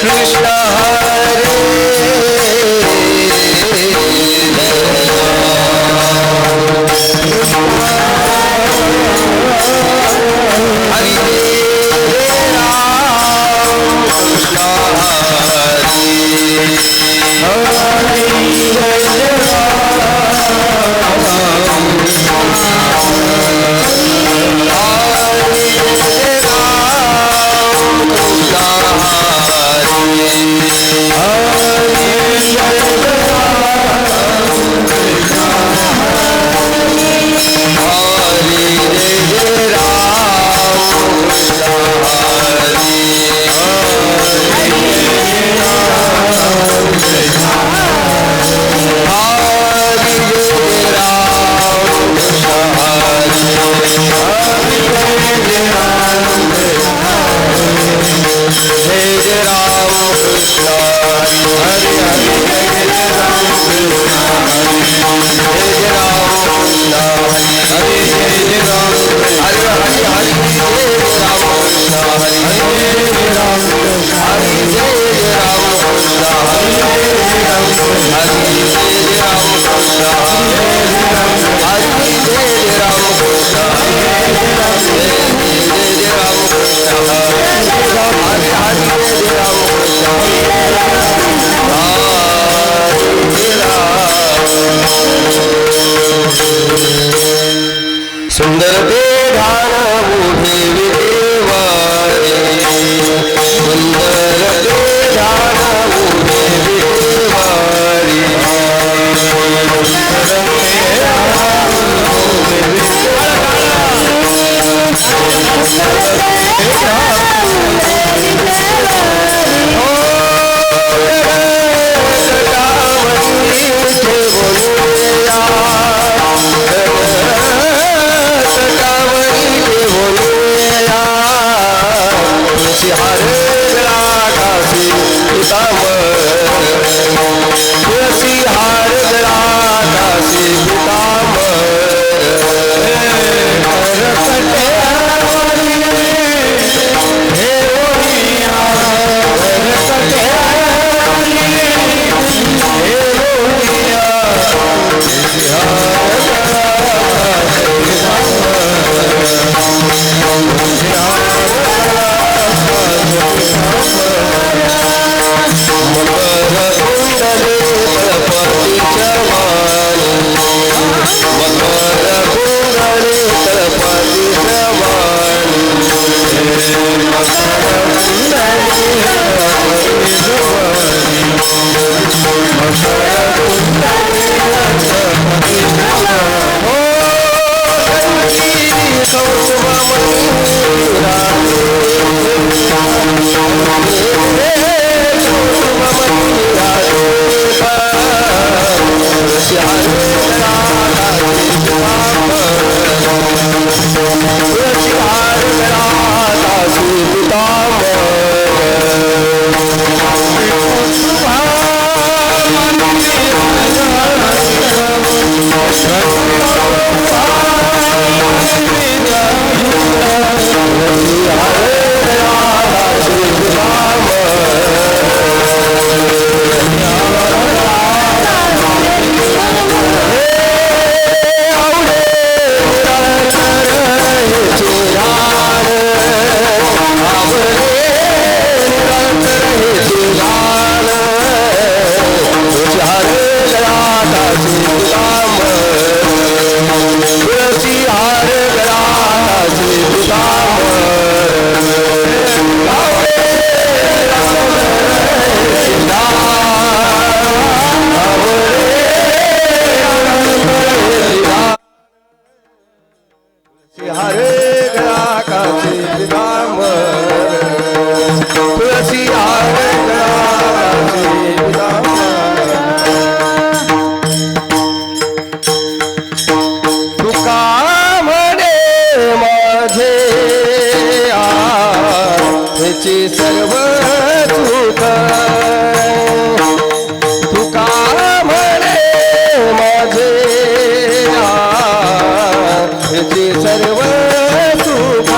कृष्ण हरे सुंदर ते ध्यान उभे विदेवारे सुंदर ते ध्यान उभे विदेवारे सर्व सुख तुका म्हणे माझे ह्याचे सर्व सुख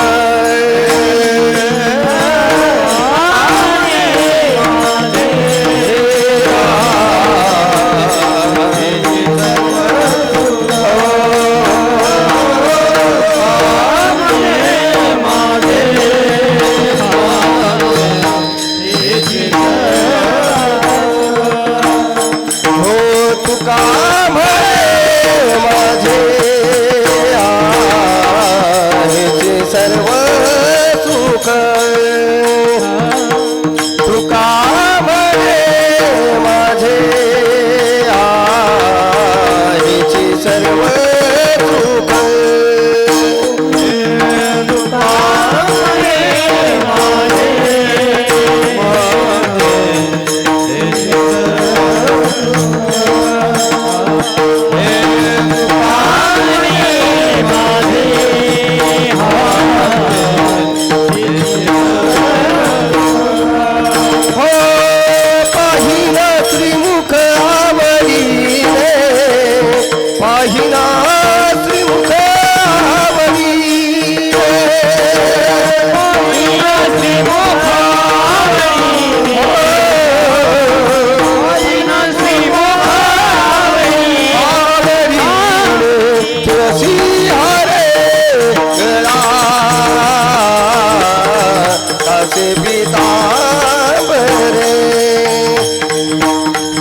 कासे पितांबरे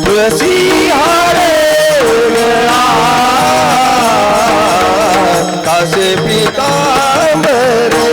तुळसी हारे गळा कासे पितांबरे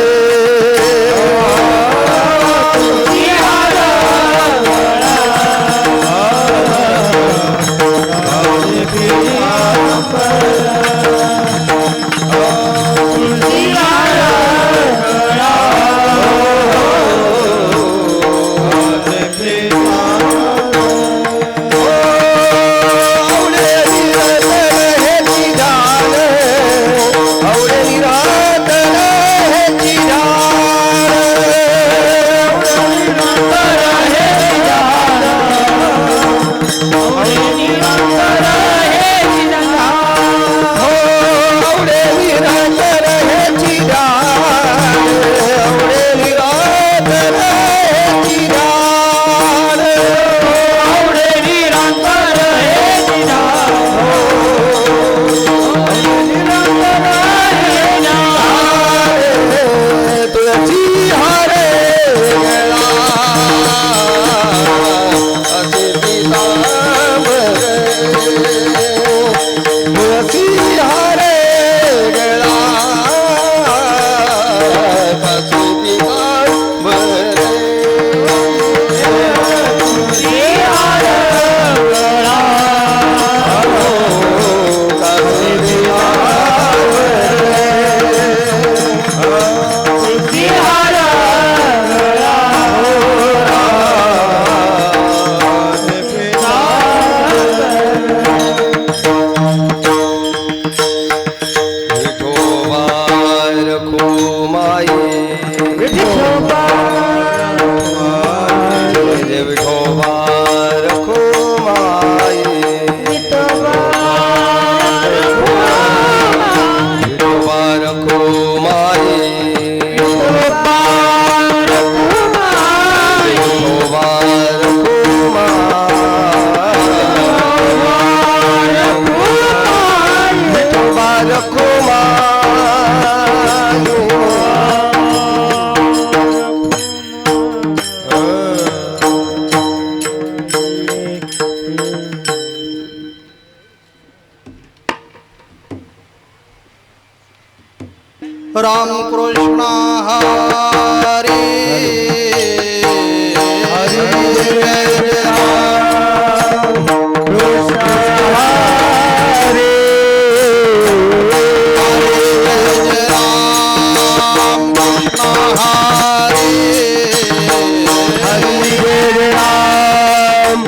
राम कृष्ण हरे हरे राम कृष्ण हरे हरे राम कृष्ण हरे हरे राम कृष्ण हरे हरे राम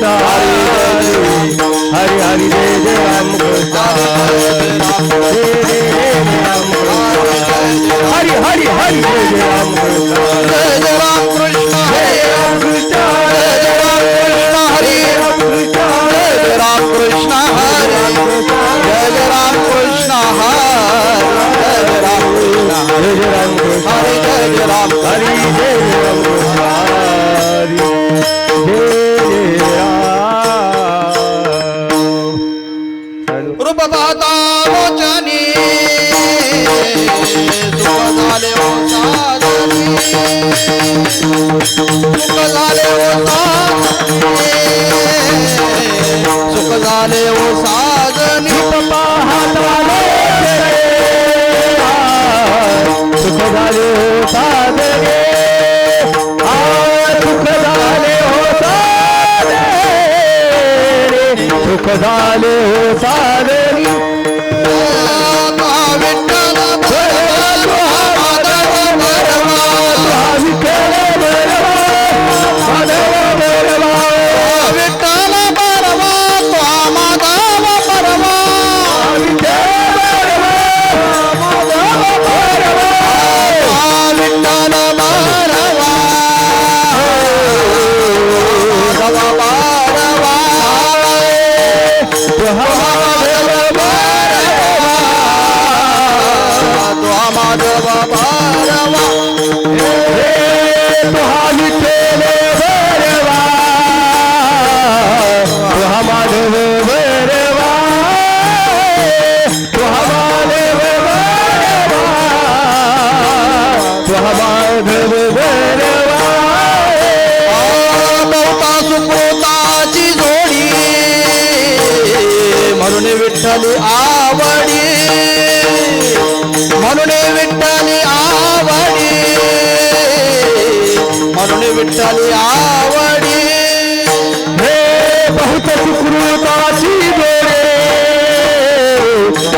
कृष्ण हरे हरि हरि जय जय राम कृष्ण हरि हरि हरि जय जय राम कृष्ण जय जय राम कृष्ण हरे राम कृष्ण जय राम कृष्ण हरे राम कृष्ण जय राम कृष्ण हरे जय राम कृष्ण हरे जय राम कृष्ण जय राम कृष्ण हरे जय राम हरि जय राम कृष्ण हरि जय राम रूप पाहता वचनी सुख झाले हो साधनी सुख झाले हो साधनी सुख झाले हो साधनी पाहता सुख झाले हो साधनी सुख झाले हो साधनी सुख झाले हो साधनी विठ्ठली आवडी म्हणून विठ्ठली आवडी म्हणून विठ्ठली आवडी हे बहुत सुकृताची गोडे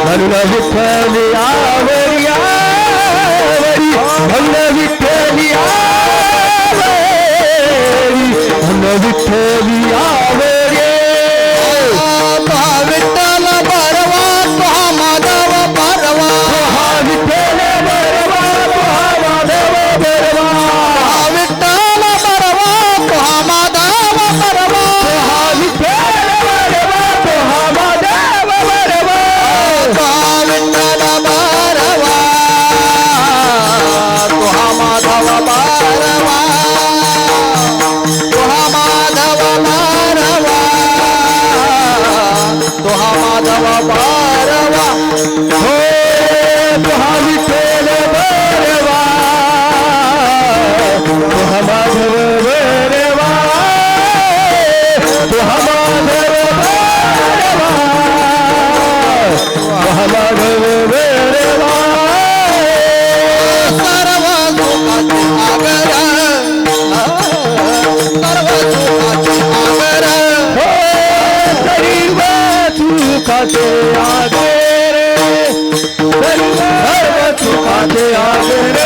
म्हणून विठ्ठली आवडी आवडी म्हणून विठ्ठली आवडी म्हणून विठ्ठली आवडी विठ्ठल बरवा तो माधव बरवा विठ्ठल बरवा माधव बरवा विठ्ठल बरवा तो माधव बरवा विठ्ठल बरवा माधव बरवा विठ्ठल बरवा तो माधव बरवा तो माधव बरवा तो माधव बरवा हो तुहा विठ्ठल बरवा तुहा माधव बरवा तुहा माधव बरवा तुहा माधव बरवा सर्व सुखाचे आगर सर्व सुखाचे आगर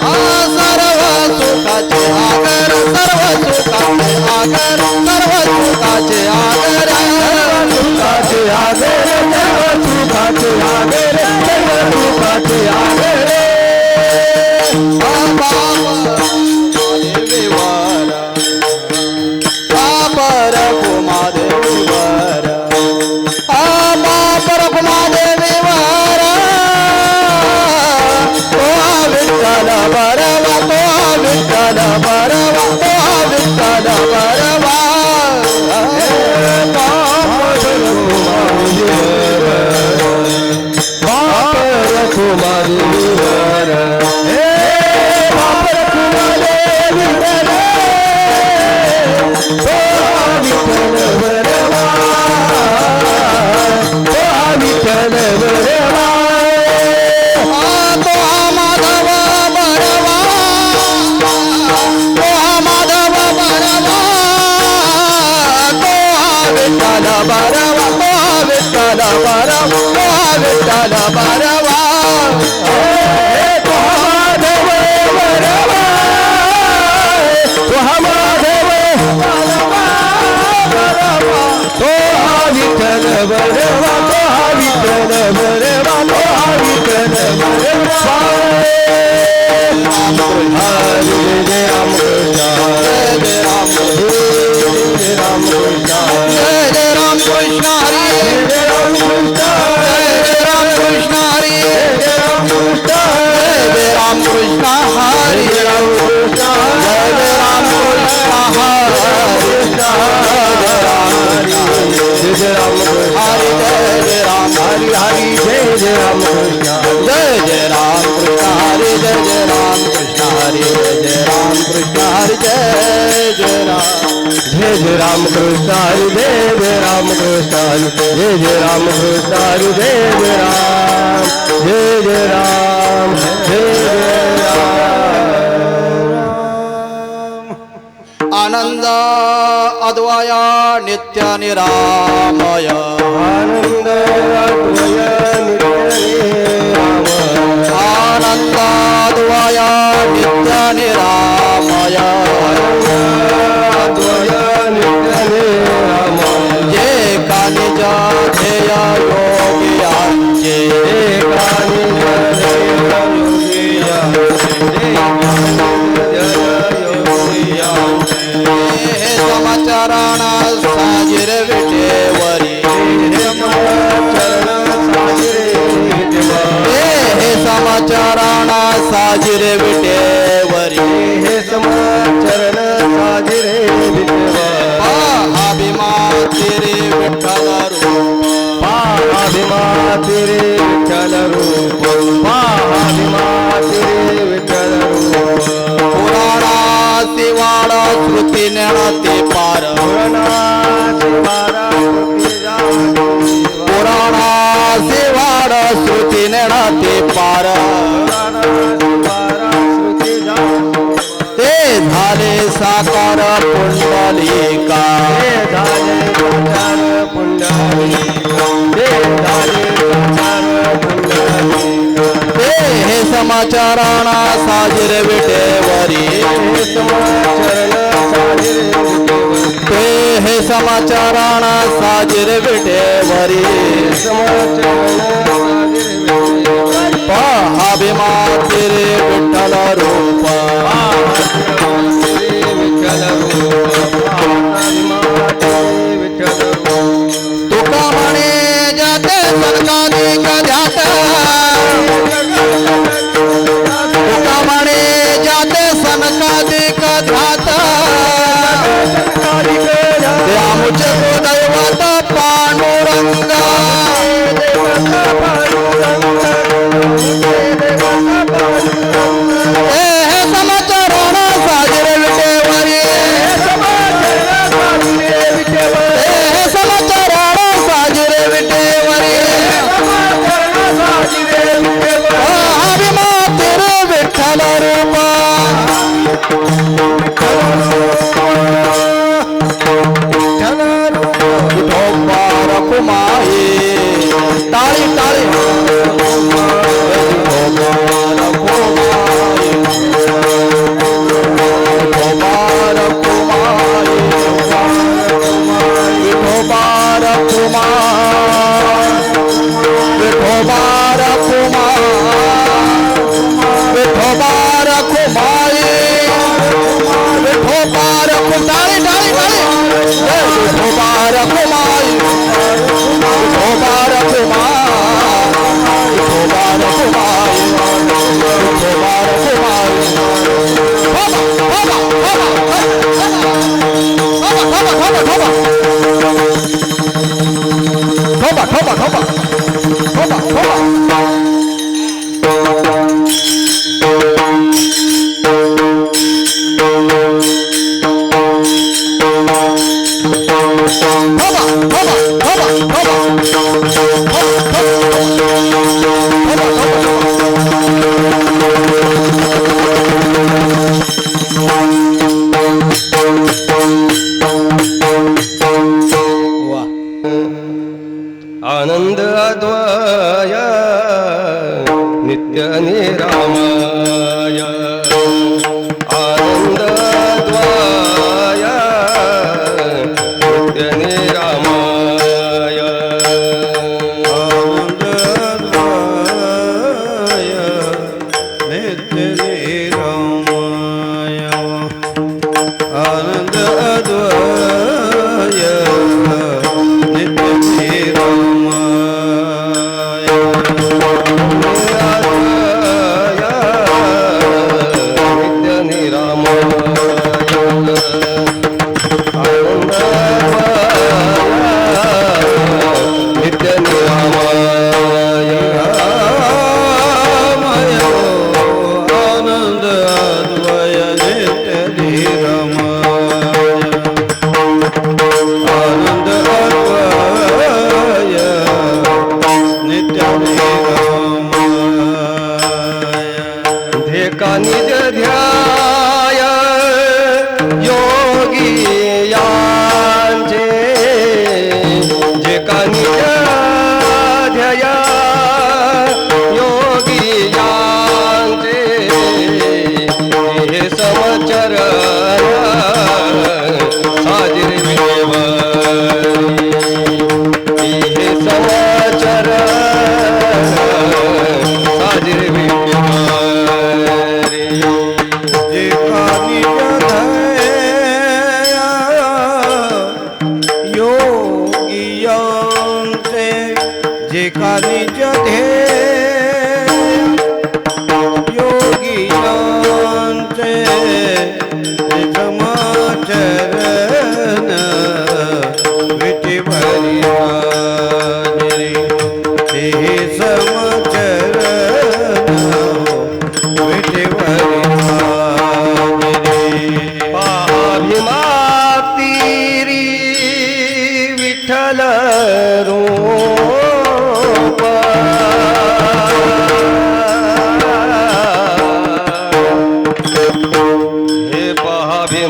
हो सर्व सुखाचे आगर सर्व सुखाचे आगर सर्व सुखाचे आगर सर्व सुखाचे आगर सर्व सुखाचे आगर सुखाचे आगर सर्व सुखाचे आगर सर्व सुखाचे आगर बापर कुमादेवीवर बापर कुमादेवीवर तो विठ्ठल बरवा तो विठ्ठल बरवा तो विठ्ठल बरवा बापर कुमारीवर हे बापर कुमारीवर तो विठ्ठल बरवा तो विठ्ठल बरवा तो माधव बरवा तो माधव बरवा तो विठ्ठल बरवा तो विठ्ठल बरवा तो विठ्ठल बरवा हे तो माधव बरवा तो माधव बरवा तो विठ्ठल बरवा तो विठ्ठल बरवा तो विठ्ठल बरवा हरे जय राम कृष्ण जय राम जय राम कृष्ण जय राम कृष्ण हरी जय राम कृष्ण जय राम कृष्ण हरी जय राम कृष्ण जय राम कृष्ण हरी जय राम कृष्ण जय राम कृष्ण हरी जय राम कृष्ण हरि जय राम हरि हरि जय जय राम कृष्ण जय राम कृष्ण हरि जय राम कृष्ण हरि जय राम कृष्ण हरि जय राम जय जय राम कृष्ण हरि जय जय राम कृष्ण हरि जय जय राम कृष्ण हरि जय जय राम जय जय राम जय जय राम आनंद अद्वय नित्य निरामय आनंद अद्वय नित्य राम आनंद अद्वय नित्य निरामय अद्वय नित्य राम जे कानिज ध्येय योगियांचे एकानी हे समाचरण साजिर विटेवरी हे समाचरण साजिर विटेवरी हे समाचरण साजिरे विठवा अभिमातिरे विठ्ठल रूप पाहाभिमातिरे विठ्ठल रूप पाहाभिमातिरे विठ्ठल रूप पुराणासी वाड श्रुती ज्ञानाती पार पुराणाची वारा कृती जाणती पार ते झाले साकार पुंडलिका ते हे समाचाराणा साजिर विटेवरी ते हे समाचाराणा साजिर विटेवरी पहावे माते रे विठ्ठल रूप तुका म्हणे जाते सनकादिक ध्यात तुका म्हणे जाते सनकादिक ध्यात ते आमुचे दैवत पांडुरंग हे समाचारण साजिर विटेवरी हे समाचारण साजिर विटेवरी हरि मातेर विठ्ठल रूप विठोबार कुमाई टाळी टाळी विठोबार कुमाई विठोबार कुमाई विठोबार कुमार विठोबार कुमार विठोबार कुमाई विठोबार कुमारी टाळी टाळी विठोबार कुमाई विठोबार कुमार विठोबार कुमाई विठोबार कुमाई आनंद अद्वय नित्य निरामय आनंद अद्वय नित्य निरामय आनंद अद्वय नित्य निरामय आनंद अद्वय नित्य निज ध्याय योगी यांचे जे का निज ध्याय योगी यांचे हे समचर साजिर विटेवरी हे समचर साजिर जे का निज ध्येय योगियांचे समाचरण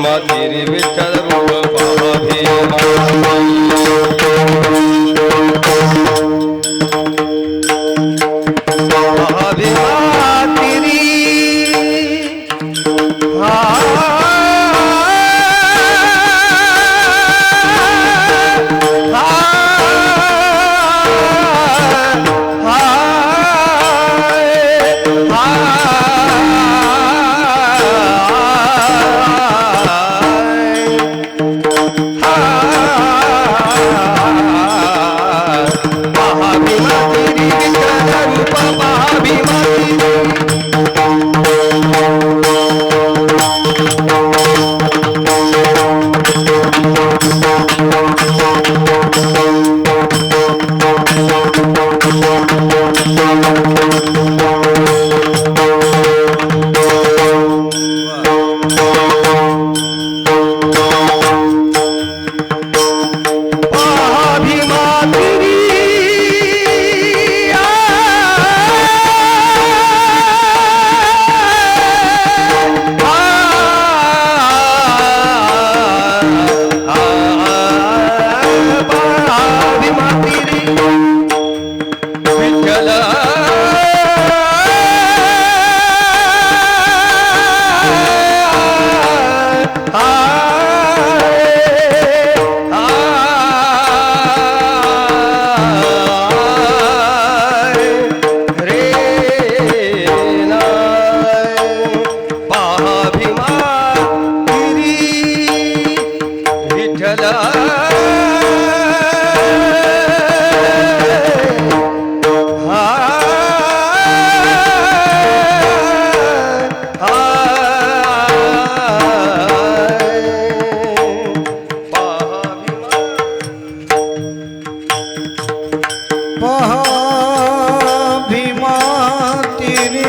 मातेरी विठ्ठल रूप पहा भीमा महाभिमातिरी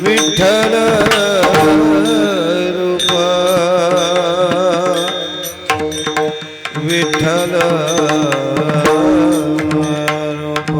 विठ्ठल रूप विठ्ठल रूप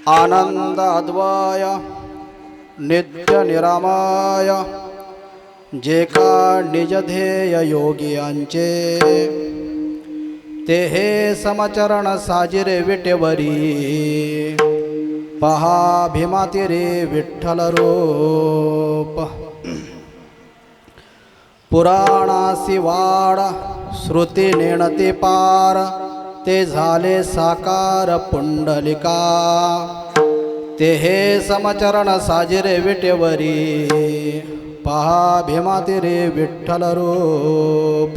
आनंद अद्वय नित्य निरामय जे का निज ध्येय योगियांचे ते हे समचरण साजिरे विटेवरी पहा भीमाती रे विठ्ठल रूप पुराणासी वाड श्रुती नेणती पार ते झाले साकार पुंडलिका ते हे समचरण साजिरे विटेवरी पहा भीमाती रे विठ्ठल रूप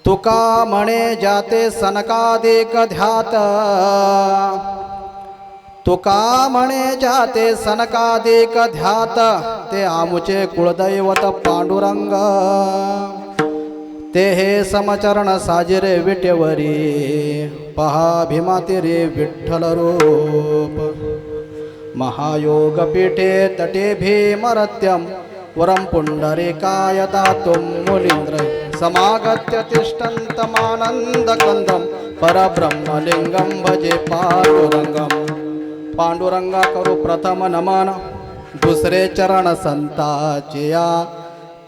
तुका म्हणे जाते सनकादिक ध्यात तुका म्हणे जाते सनकादिक ध्यात ते आमुचे कुळदैवत पांडुरंग ते हे समचरण साजिरे विटेवरी पहा भीमाती रे विठ्ठल रूप महायोग पीठे तटे भीमरत्यम वरम पुंडरीकाय दातुं मुनींद्र समागत्य तिष्ठन्तमानन्दकन्दं परब्रह्मलिंगं भजे पांडुरंगम पांडुरंगा करू प्रथम नमन दुसरे चरण संताचे या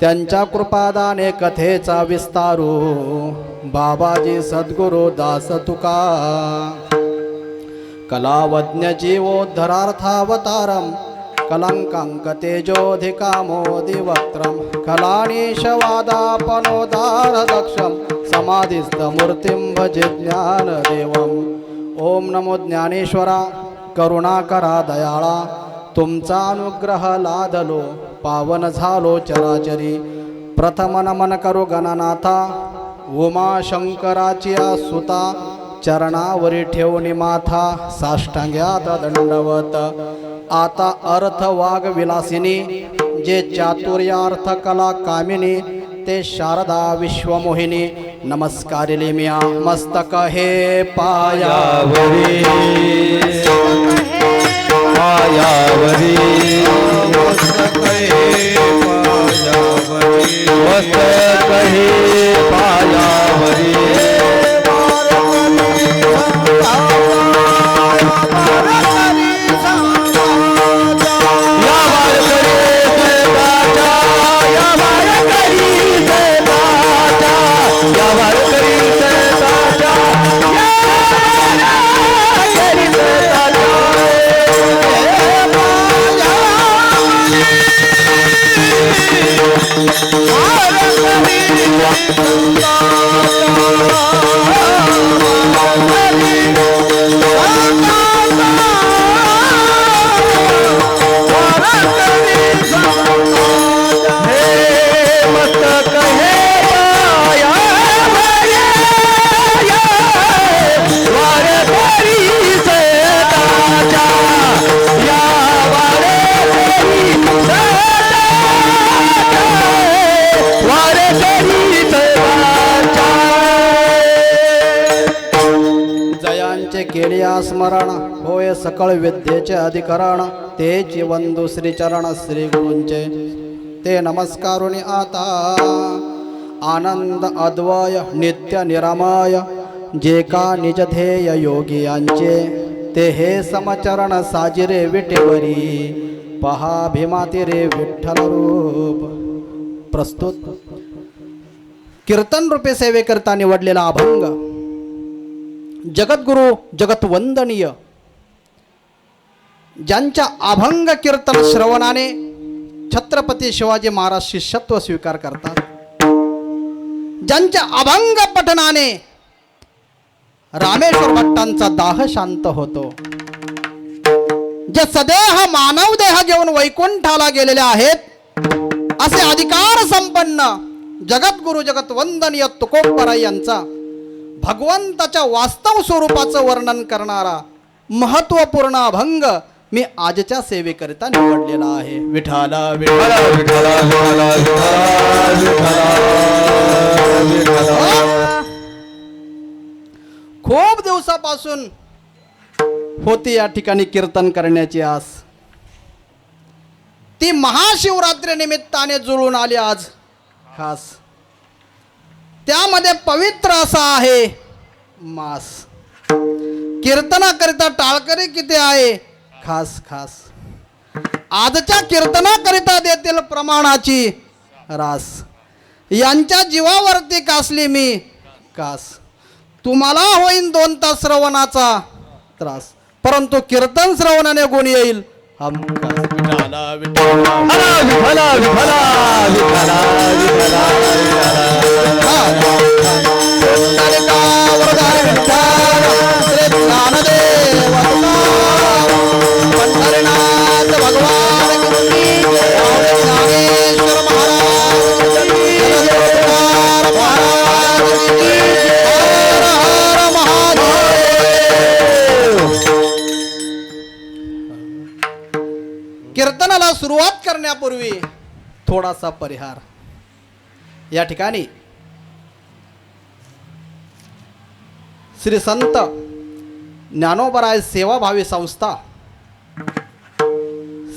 त्यांच्या कृपादाने कथेचा विस्तारू बाबाजी सद्गुरु दास तुका कलावज्ञ जीवोद्धरार्थावतारम कलंकांक तेजोधिकामोदिवक्त्रम कलानीशवादापनोदार दक्षम समाधिस्थमूर्तिं भजे ज्ञानदेवम ओम नमो ज्ञानेश्वरा करुणाकरा दयाळा तुमचा अनुग्रह लादलो पावन झालो चराचरी प्रथम नमन करू गणनाथा उमा शंकराची सुता चरणावरी ठेवणी माथा साष्टांग्यात दंडवत आता अर्थ वाग विलासिनी जे चातुर्यार्थ कला कामिनी ते शारदा विश्वमोहिनी नमस्कारिले म्या मस्तक हे पायावरी पायावरी मस्तक हे पायावरी मस्तक हे पायावरी स्मरण होय सकळ विद्येचे अधिकरण तेची वंदू श्रीचरण श्री गुरूंचे ते नमस्कारुनी आता आनंद अद्वय नित्य निरामय जे का निज ध्येय योगियांचे ते हे समचरण साजिरे विटेवरी पहा भीमाती रे विठ्ठल रूप प्रस्तुत कीर्तन रूपे सेवेकरता निवडलेला अभंग जगद्गुरु जगतवंदनीय ज्यांच्या अभंग कीर्तन श्रवणाने छत्रपती शिवाजी महाराज शिष्यत्व स्वीकार करतात, ज्यांच्या अभंग पठणाने रामेश्वर भट्टांचा दाह शांत होतो, जे सदेह मानव देह घेऊन वैकुंठाला गेलेले आहेत असे अधिकार संपन्न जगद्गुरु जगतवंदनीय तुकोबराय यांचा भगवंताच्या वास्तव स्वरूपाचं वर्णन करणारा महत्वपूर्ण अभंग मी आजच्या सेवेकरिता निवडलेला आहे. विठ्ठल विठ्ठल खूप दिवसापासून होती या ठिकाणी कीर्तन करण्याची आस. ती महाशिवरात्री निमित्ताने जुळून आली आज खास. त्यामध्ये पवित्र असा आहे मास. कीर्तनाकरिता टाळकरी किती आहे खास खास. आजच्या कीर्तनाकरिता देतील प्रमाणाची रास. यांच्या जीवावरती कासली मी कास. तुम्हाला होईन 2 तास श्रवणाचा त्रास, परंतु कीर्तन श्रवणाने गुण येईल हमखास. विठाला विठाला विठला विठला विठला विठला पुंडलिका वरदाय विठ्ठल श्री ज्ञानदेव तुकाराम. पंढरीनाथ भगवान की जय. ज्ञानेश्वर महाराज की जय. तुकाराम महाराज की जय. हर हर महादेव. कीर्तनाला सुरुवात करण्यापूर्वी थोडासा परिहार. या ठिकाणी श्री संत ज्ञानोबराय सेवाभावी संस्था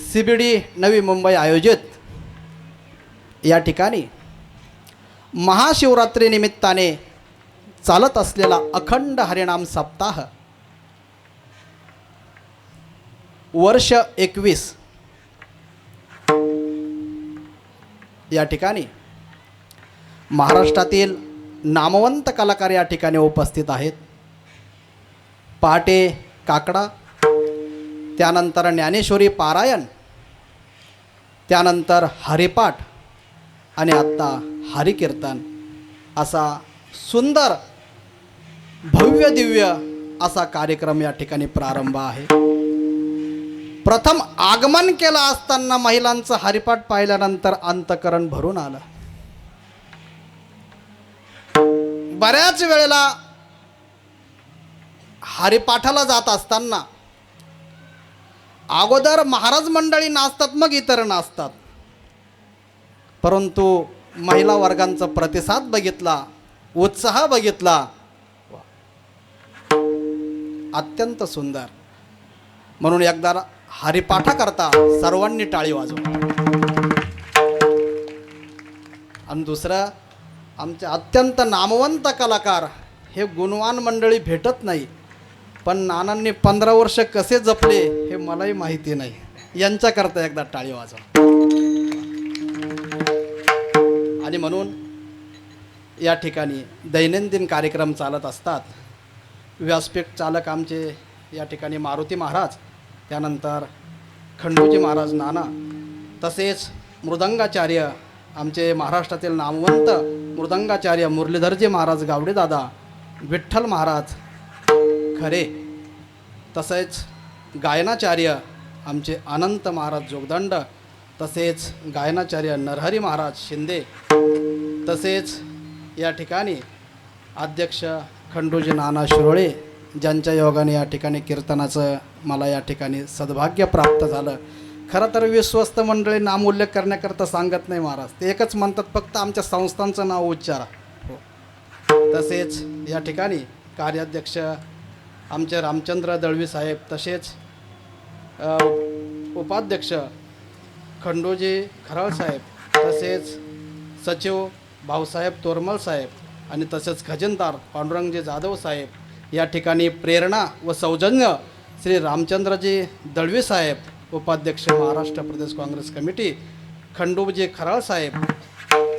CBD नवी मुंबई आयोजित या ठिकाणी महाशिवरात्री निमित्ताने चालत असलेला अखंड हरिनाम सप्ताह वर्ष 21 या ठिकाणी महाराष्ट्रातील नामवंत कलाकार या ठिकाणी उपस्थित आहेत. पहाटे काकडा, त्यानंतर ज्ञानेश्वरी पारायण, त्यानंतर हरिपाठ आणि आत्ता हरिकीर्तन असा सुंदर भव्य दिव्य असा कार्यक्रम या ठिकाणी प्रारंभ आहे. प्रथम आगमन केलं असताना महिलांचं हरिपाठ पाहिल्यानंतर अंतकरण भरून आलं. बऱ्याच वेळेला हरिपाठाला जात असताना अगोदर महाराज मंडळी नाचतात, मग इतर नाचतात. परंतु महिला वर्गांचा प्रतिसाद बघितला, उत्साह बघितला, अत्यंत सुंदर. म्हणून एकदा हरिपाठा करता सर्वांनी टाळी वाजवा. आणि दुसरं, आमचे अत्यंत नामवंत कलाकार हे गुणवान मंडळी भेटत नाही, पण नानांनी 15 वर्ष कसे जपले हे मलाही माहिती नाही. यांच्याकरता एकदा टाळी वाजवा. आणि म्हणून या ठिकाणी दैनंदिन कार्यक्रम चालत असतात. व्यासपीठ चालक आमचे या ठिकाणी मारुती महाराज, त्यानंतर खंडूजी महाराज नाना, तसेच मृदंगाचार्य आमचे महाराष्ट्रातील नामवंत मृदंगाचार्य मुरलीधरजी महाराज गावडे दादा, विठ्ठल महाराज खरे, तसेच गायनाचार्य आमचे अनंत महाराज जोगदंड, तसेच गायनाचार्य नरहरी महाराज शिंदे, तसेच या ठिकाणी अध्यक्ष खंडूजी नाना शिरोळे, ज्यांच्या योगाने या ठिकाणी कीर्तनाचं मला या ठिकाणी सद्भाग्य प्राप्त झालं. खरं तर विश्वस्त मंडळी नामोल्लेख करण्याकरता सांगत नाही महाराज, ते एकच म्हणतात फक्त आमच्या संस्थांचं नाव उच्चारा. हो. तसेच या ठिकाणी कार्याध्यक्ष आमचे रामचंद्र दळवी साहेब, तसेच उपाध्यक्ष खंडूजी खराळ साहेब, तसेच सचिव भाऊसाहेब तोरमल साहेब आणि तसेच खजिनदार पांडुरंगजी जाधव साहेब, या ठिकाणी प्रेरणा व सौजन्य श्री रामचंद्रजी दळवी साहेब, उपाध्यक्ष महाराष्ट्र प्रदेश काँग्रेस कमिटी खंडूजी खराळ साहेब,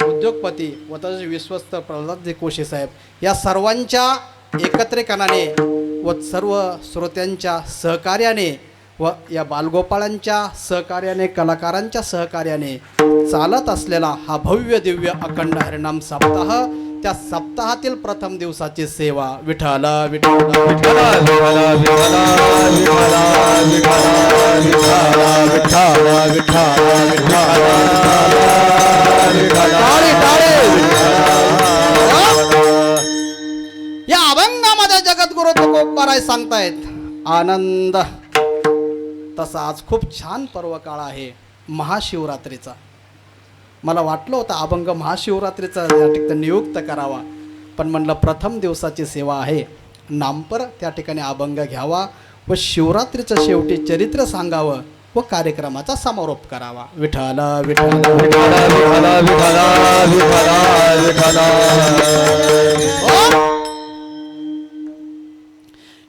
उद्योगपती व तसेच विश्वस्त प्रल्हादजी कोशी साहेब, या सर्वांच्या एकत्रिकरणाने व सर्व श्रोत्यांच्या सहकार्याने व या बालगोपाळांच्या सहकार्याने, कलाकारांच्या सहकार्याने चालत असलेला हा भव्य दिव्य अखंड हरिनाम सप्ताह, त्या सप्ताहातील प्रथम दिवसाची सेवा. विठ्ठल विठ्ठल विठ्ठल या अभंगामध्ये जगद्गुरु तुकोबाराय सांगतायत आनंद. तसा आज खूप छान पर्व काळ आहे महाशिवरात्रीचा. मला वाटलं होतं अभंग महाशिवरात्रीचा या ठिकाणी नियुक्त करावा, पण म्हणलं प्रथम दिवसाची सेवा आहे, नामपर त्या ठिकाणी अभंग घ्यावा व शिवरात्रीचं शेवटी चरित्र सांगावं व कार्यक्रमाचा समारोप करावा. विठ्ठल विठ्ठल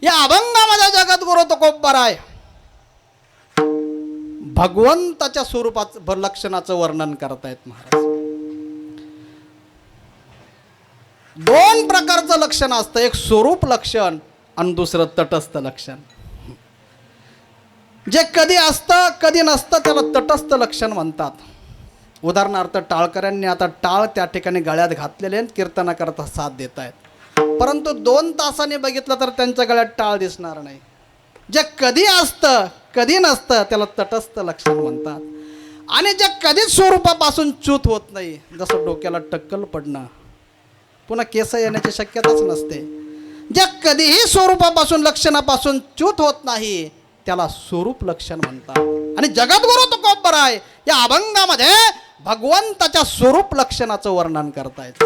या अभंगामध्ये जगद्गुरु तुकोबराय भगवंताच्या स्वरूपाचं लक्षणाचं वर्णन करतायत महाराज. दोन प्रकारचं लक्षण असतं, एक स्वरूप लक्षण आणि दुसरं तटस्थ लक्षण. जे कधी असतं कधी नसतं त्याला तटस्थ लक्षण म्हणतात. उदाहरणार्थ टाळकऱ्यांनी आता टाळ त्या ठिकाणी गळ्यात घातलेले आणि कीर्तना करता साथ देत आहेत, परंतु 2 तासांनी बघितलं तर त्यांच्या गळ्यात टाळ दिसणार नाही. जे कधी असतं कधी नसतं त्याला तटस्थ लक्षण म्हणतात. आणि जे कधीच स्वरूपापासून च्यूत होत नाही, जसं डोक्याला टक्कल पडणं, पुन्हा केस येण्याची शक्यताच नसते, जे कधीही स्वरूपापासून लक्षणापासून च्यूत होत नाही त्याला स्वरूप लक्षण म्हणतात. आणि जगद्गुरु तुकोबराय या अभंगामध्ये भगवंताच्या स्वरूप लक्षणाचं वर्णन करतायत.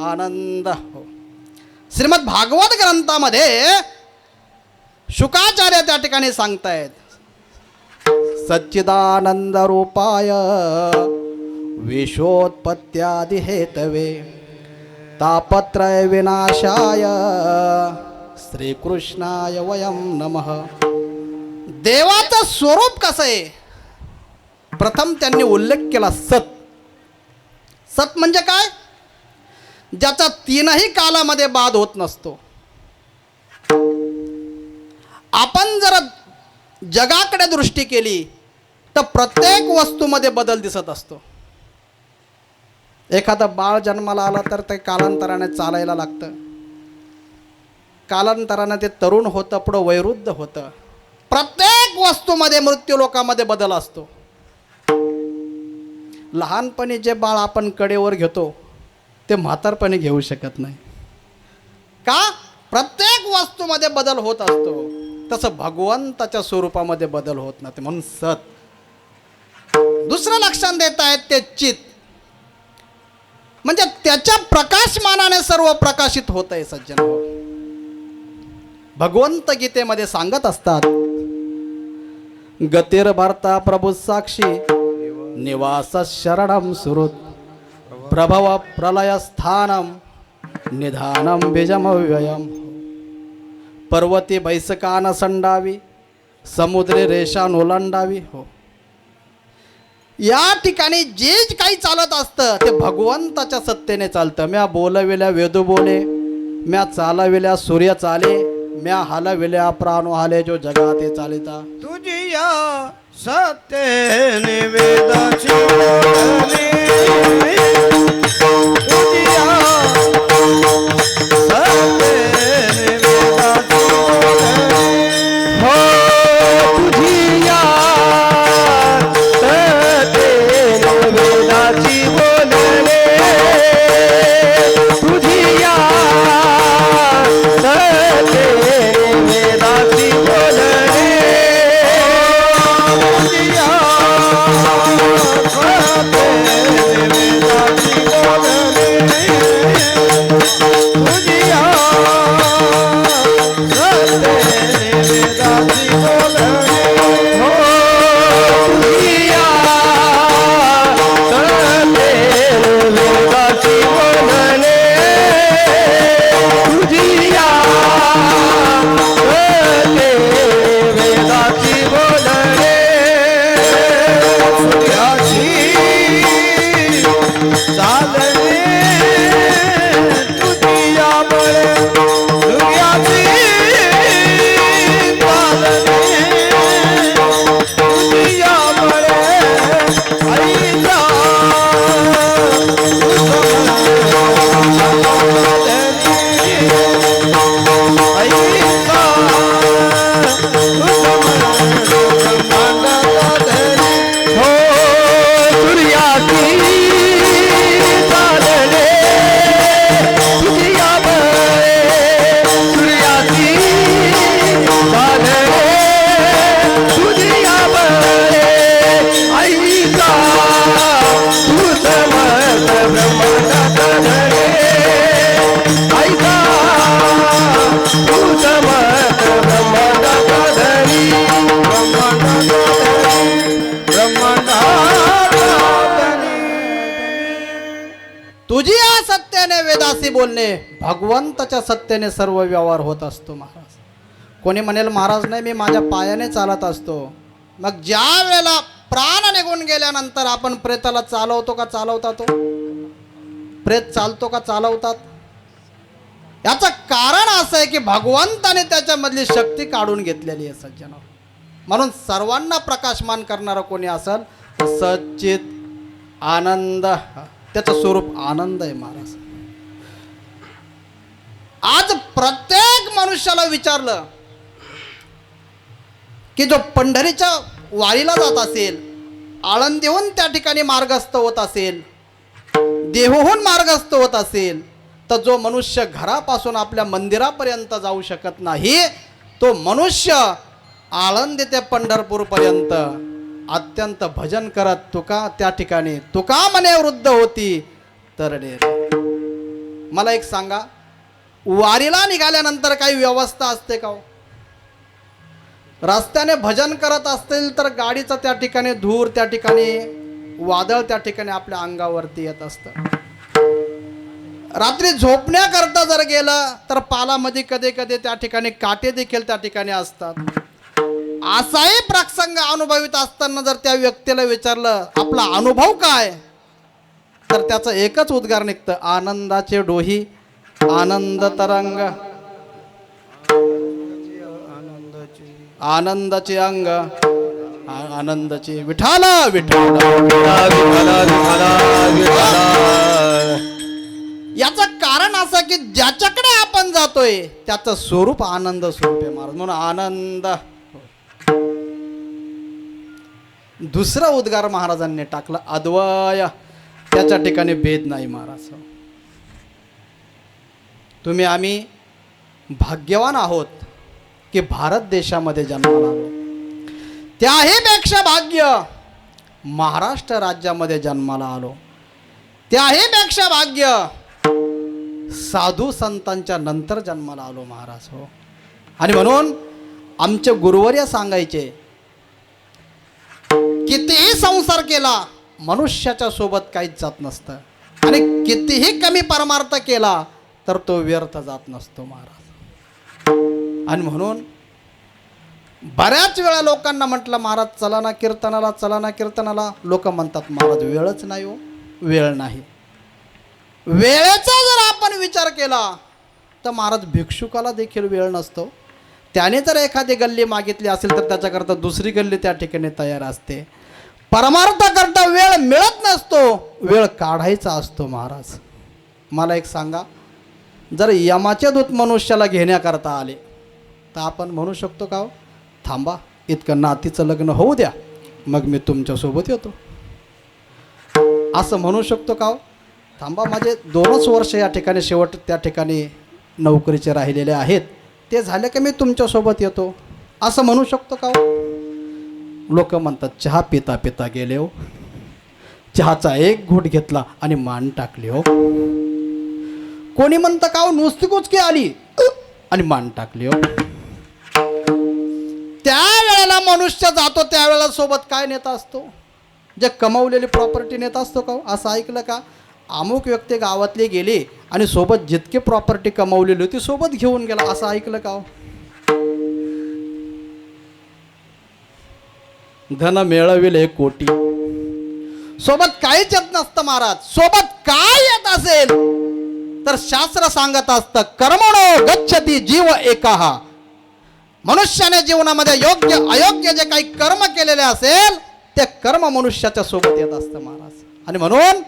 आनंद हो. श्रीमद भागवत ग्रंथामध्ये शुकाचार्य त्या ठिकाणी सांगतायत, सच्चिदानंद रूपाय विश्वोत्पत्त्यादि हेतवे तापत्रय विनाशाय श्रीकृष्णाय वयम नमः. देवाचं स्वरूप कसं आहे, प्रथम त्यांनी उल्लेख केला सत. सत म्हणजे काय, ज्याचा 3ही कालामध्ये बाध होत नसतो. आपण जर जगाकडे दृष्टी केली तर प्रत्येक वस्तूमध्ये बदल दिसत असतो. एखादं बाळ जन्माला आलं तर ते कालांतराने चालायला लागतं, कालांतराने ते तरुण होतं, पुढं वयोवृद्ध होतं. प्रत्येक वस्तूमध्ये मृत्यूलोकामध्ये बदल असतो. लहानपणी जे बाळ आपण कडेवर घेतो ते म्हातारपणी घेऊ शकत नाही का, प्रत्येक वस्तूमध्ये बदल होत असतो. तसं भगवंताच्या स्वरूपामध्ये बदल होत नाही, म्हणून सत. दुसरं लक्षण देत आहेत ते चित, म्हणजे त्याच्या प्रकाशमानाने सर्व प्रकाशित होत आहे. सज्जन हो, भगवंत गीतेमध्ये सांगत असतात, गतिर भरता प्रभू साक्षी निवास शरणम सुहृत प्रभव प्रलय स्थानम निधानम बीजमव्ययम पर्वती बैसकान संडावी समुद्री रेषान ओलांडावी. हो, या ठिकाणी जे काही चालत असतं ते भगवंताच्या सत्तेने चालतं. म्या बोलविल्या वेदू बोले, म्या चालविल्या सूर्य चाले, म्या हालविल्या प्राणो हाले, जो जगाते चालिता. तुझी या सत्य वेदाची बोलणे, तुझी या सत्य वेदाची बोलणे. हो तुझी या सत्तेने वेदाची बोलणे, तुझी या सत्तेने वेदाची बोलणे, तुझी या वेदासी बोलणे, भगवंताच्या सत्तेने सर्व व्यवहार होत असतो महाराज. कोणी म्हणेल महाराज नाही, मी माझ्या पायाने चालत असतो. मग ज्या वेळेला प्राण निघून गेल्यानंतर आपण प्रेताला चालवतो का चालवता? तो प्रेत चालतो का चालवतात? याचं कारण असं आहे की भगवंताने त्याच्यामधली शक्ती काढून घेतलेली आहे सज्जनो. म्हणून सर्वांना प्रकाशमान करणारा कोणी असेल तर सच्चित आनंद, त्याचं स्वरूप आनंद आहे महाराज. आज प्रत्येक मनुष्याला विचारलं की जो पंढरीच्या वारीला जात असेल, आळंदीहून त्या ठिकाणी मार्गस्थ होत असेल, देहूहून मार्गस्थ होत असेल, तर जो मनुष्य घरापासून आपल्या मंदिरापर्यंत जाऊ शकत नाही, तो मनुष्य आळंदी ते पंढरपूरपर्यंत अत्यंत भजन करत तुका त्या ठिकाणी तुका म्हणे वृद्ध होती तरडे. मला एक सांगा, वारीला निघाल्यानंतर काही व्यवस्था असते का? रस्त्याने भजन करत असतील तर गाडीचं त्या ठिकाणी धूर, त्या ठिकाणी वादळ त्या ठिकाणी आपल्या अंगावरती येत असतं. रात्री झोपण्याकरता जर गेलं तर पालामध्ये कधी कधी त्या ठिकाणी काटे देखील त्या ठिकाणी असतात. असाही प्रसंग अनुभवित असताना जर त्या व्यक्तीला विचारलं आपला अनुभव काय, तर त्याचं एकच उद्गार निघतं, आनंदाचे डोही आनंद तरंग, आनंदाचे अंग आनंदाचे विठाला विठाला. याचं कारण असं की ज्याच्याकडे आपण जातोय त्याचं स्वरूप आनंद स्वरूप आहे महाराज. म्हणून आनंद. दुसरा उद्गार महाराजांनी टाकला अद्वय, त्याच्या ठिकाणी भेद नाही महाराज. तुम्ही आम्ही भाग्यवान आहोत की भारत देशामध्ये जन्माला आलो. त्याही पेक्षा भाग्य महाराष्ट्र राज्यामध्ये जन्माला आलो. त्याही पेक्षा भाग्य साधू संतांच्या नंतर जन्माला आलो महाराज. हो. आणि म्हणून आमचे गुरुवर्य सांगायचे, कितीही संसार केला मनुष्याच्या सोबत काहीच जात नसतं, आणि कितीही कमी परमार्थ केला तर तो व्यर्थ जात नसतो महाराज. आणि म्हणून बऱ्याच वेळा लोकांना म्हटलं महाराज चला ना कीर्तनाला, चला ना कीर्तनाला. लोक म्हणतात महाराज वेळच नाही हो, वेळ नाही. वेळेचा जर आपण विचार केला तर महाराज भिक्षुकाला देखील वेळ नसतो. त्याने जर एखादी गल्ली मागितली असेल तर त्याच्याकरता दुसरी गल्ली त्या ठिकाणी तयार असते. परमार्थाकरता वेळ मिळत नसतो, वेळ काढायचा असतो महाराज. मला एक सांगा, जर यमाचे दूत मनुष्याला घेण्याकरता आले तर आपण म्हणू शकतो का थांबा इतकं नातीचं लग्न होऊ द्या मग मी तुमच्यासोबत येतो? असं म्हणू शकतो का? थांबा माझे 2च वर्ष या ठिकाणी शेवट त्या ठिकाणी नोकरीचे राहिलेले आहेत, ते झाले की मी तुमच्यासोबत येतो, असं म्हणू शकतो का? लोक म्हणतात चहा पिता पिता गेले हो, चहाचा एक घोट घेतला आणि मान टाकली हो. कोणी म्हणतं का नुसती कुचकी आली आणि मान टाकली हो. त्यावेळेला मनुष्य जातो त्यावेळेला सोबत काय नेता असतो? जे कमवलेली प्रॉपर्टी नेता असतो का? असं ऐकलं का? अमुक व्यक्ती गावातली गेली आणि सोबत जितकी प्रॉपर्टी कमवलेली होती सोबत घेऊन गेला, असं ऐकलं का? धन मिळविले कोटी, सोबत काहीच येत नसतं महाराज. सोबत काय येत असेल तर शास्त्र सांगत असतं कर्मणो गच्छति जीव एकाहा. मनुष्याने जीवनामध्ये योग्य अयोग्य जे काही कर्म केलेले असेल ते कर्म मनुष्याच्या सोबत येत असतं महाराज. आणि म्हणून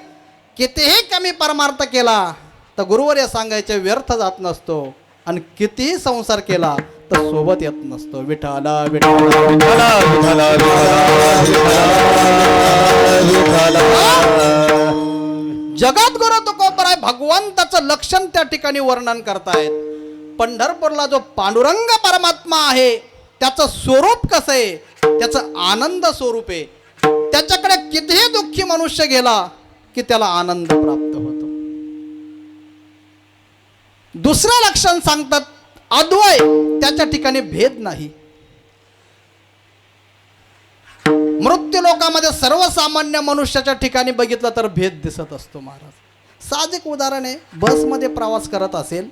कितीही कमी परमार्थ केला तर गुरुवर्य सांगायचे व्यर्थ जात नसतो, आणि कितीही संसार केला तर सोबत येत नसतो. विठाला विठाला विठाला विठाला विठाला. जगद्गुरु तुकोबराय भगवंताचं लक्षण त्या ठिकाणी वर्णन करतायत. पंढरपूरला जो पांडुरंग परमात्मा आहे त्याचं स्वरूप कसं आहे? त्याचं आनंद स्वरूप आहे. त्याच्याकडे कितीही दुःखी मनुष्य गेला की त्याला आनंद प्राप्त होतो. दुसरं लक्षण सांगतात अद्वय, त्याच्या ठिकाणी भेद नाही. मृत्यू लोकामध्ये सर्वसामान्य मनुष्याच्या ठिकाणी बघितलं तर भेद दिसत असतो महाराज. साहजिक उदाहरण आहे, बसमध्ये प्रवास करत असेल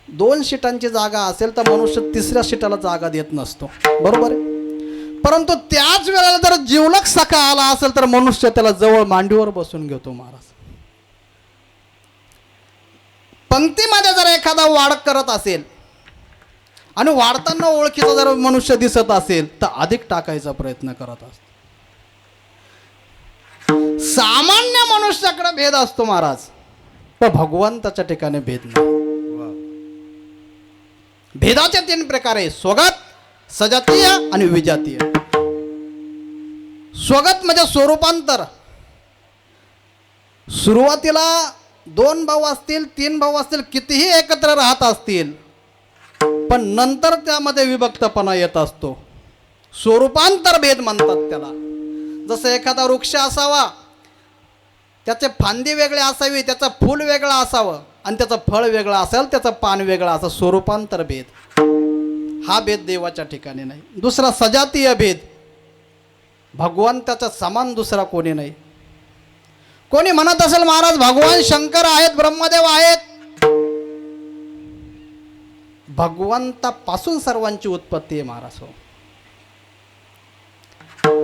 2 सीटांची जागा असेल तर मनुष्य 3ऱ्या सीटाला जागा देत नसतो, बरोबर आहे. परंतु त्याच वेळेला जर जिवलग सखा आला असेल तर मनुष्य त्याला जवळ मांडीवर बसून घेतो महाराज. पंक्तीमध्ये जर एखादा वाढ करत असेल आणि वाढताना ओळखीचा जर मनुष्य दिसत असेल तर अधिक टाकायचा प्रयत्न करत असतो. सामान्य मनुष्याकडे भेद असतो महाराज, पण भगवंताच्या ठिकाणी भेद नाही. भेदाचे 3 प्रकार आहे: स्वगत, सजातीय आणि विजातीय. स्वगत म्हणजे स्वरूपांतर. सुरुवातीला 2 भाऊ असतील, 3 भाऊ असतील, कितीही एकत्र राहत असतील, पण नंतर त्यामध्ये विभक्तपणा येत असतो. स्वरूपांतर भेद म्हणतात त्याला. जसं एखादा वृक्ष असावा, त्याचे फांदी वेगळे असावी, त्याचं फूल वेगळं असावं आणि त्याचं फळ वेगळं असेल, त्याचं पान वेगळं असं स्वरूपांतर भेद. हा भेद देवाच्या ठिकाणी नाही. दुसरा सजातीय भेद. भगवंताच्या समान दुसरा कोणी नाही. कोणी म्हणत असेल महाराज भगवान शंकर आहेत, ब्रह्मदेव आहेत, भगवंतापासून सर्वांची उत्पत्ती आहे महाराज, हो.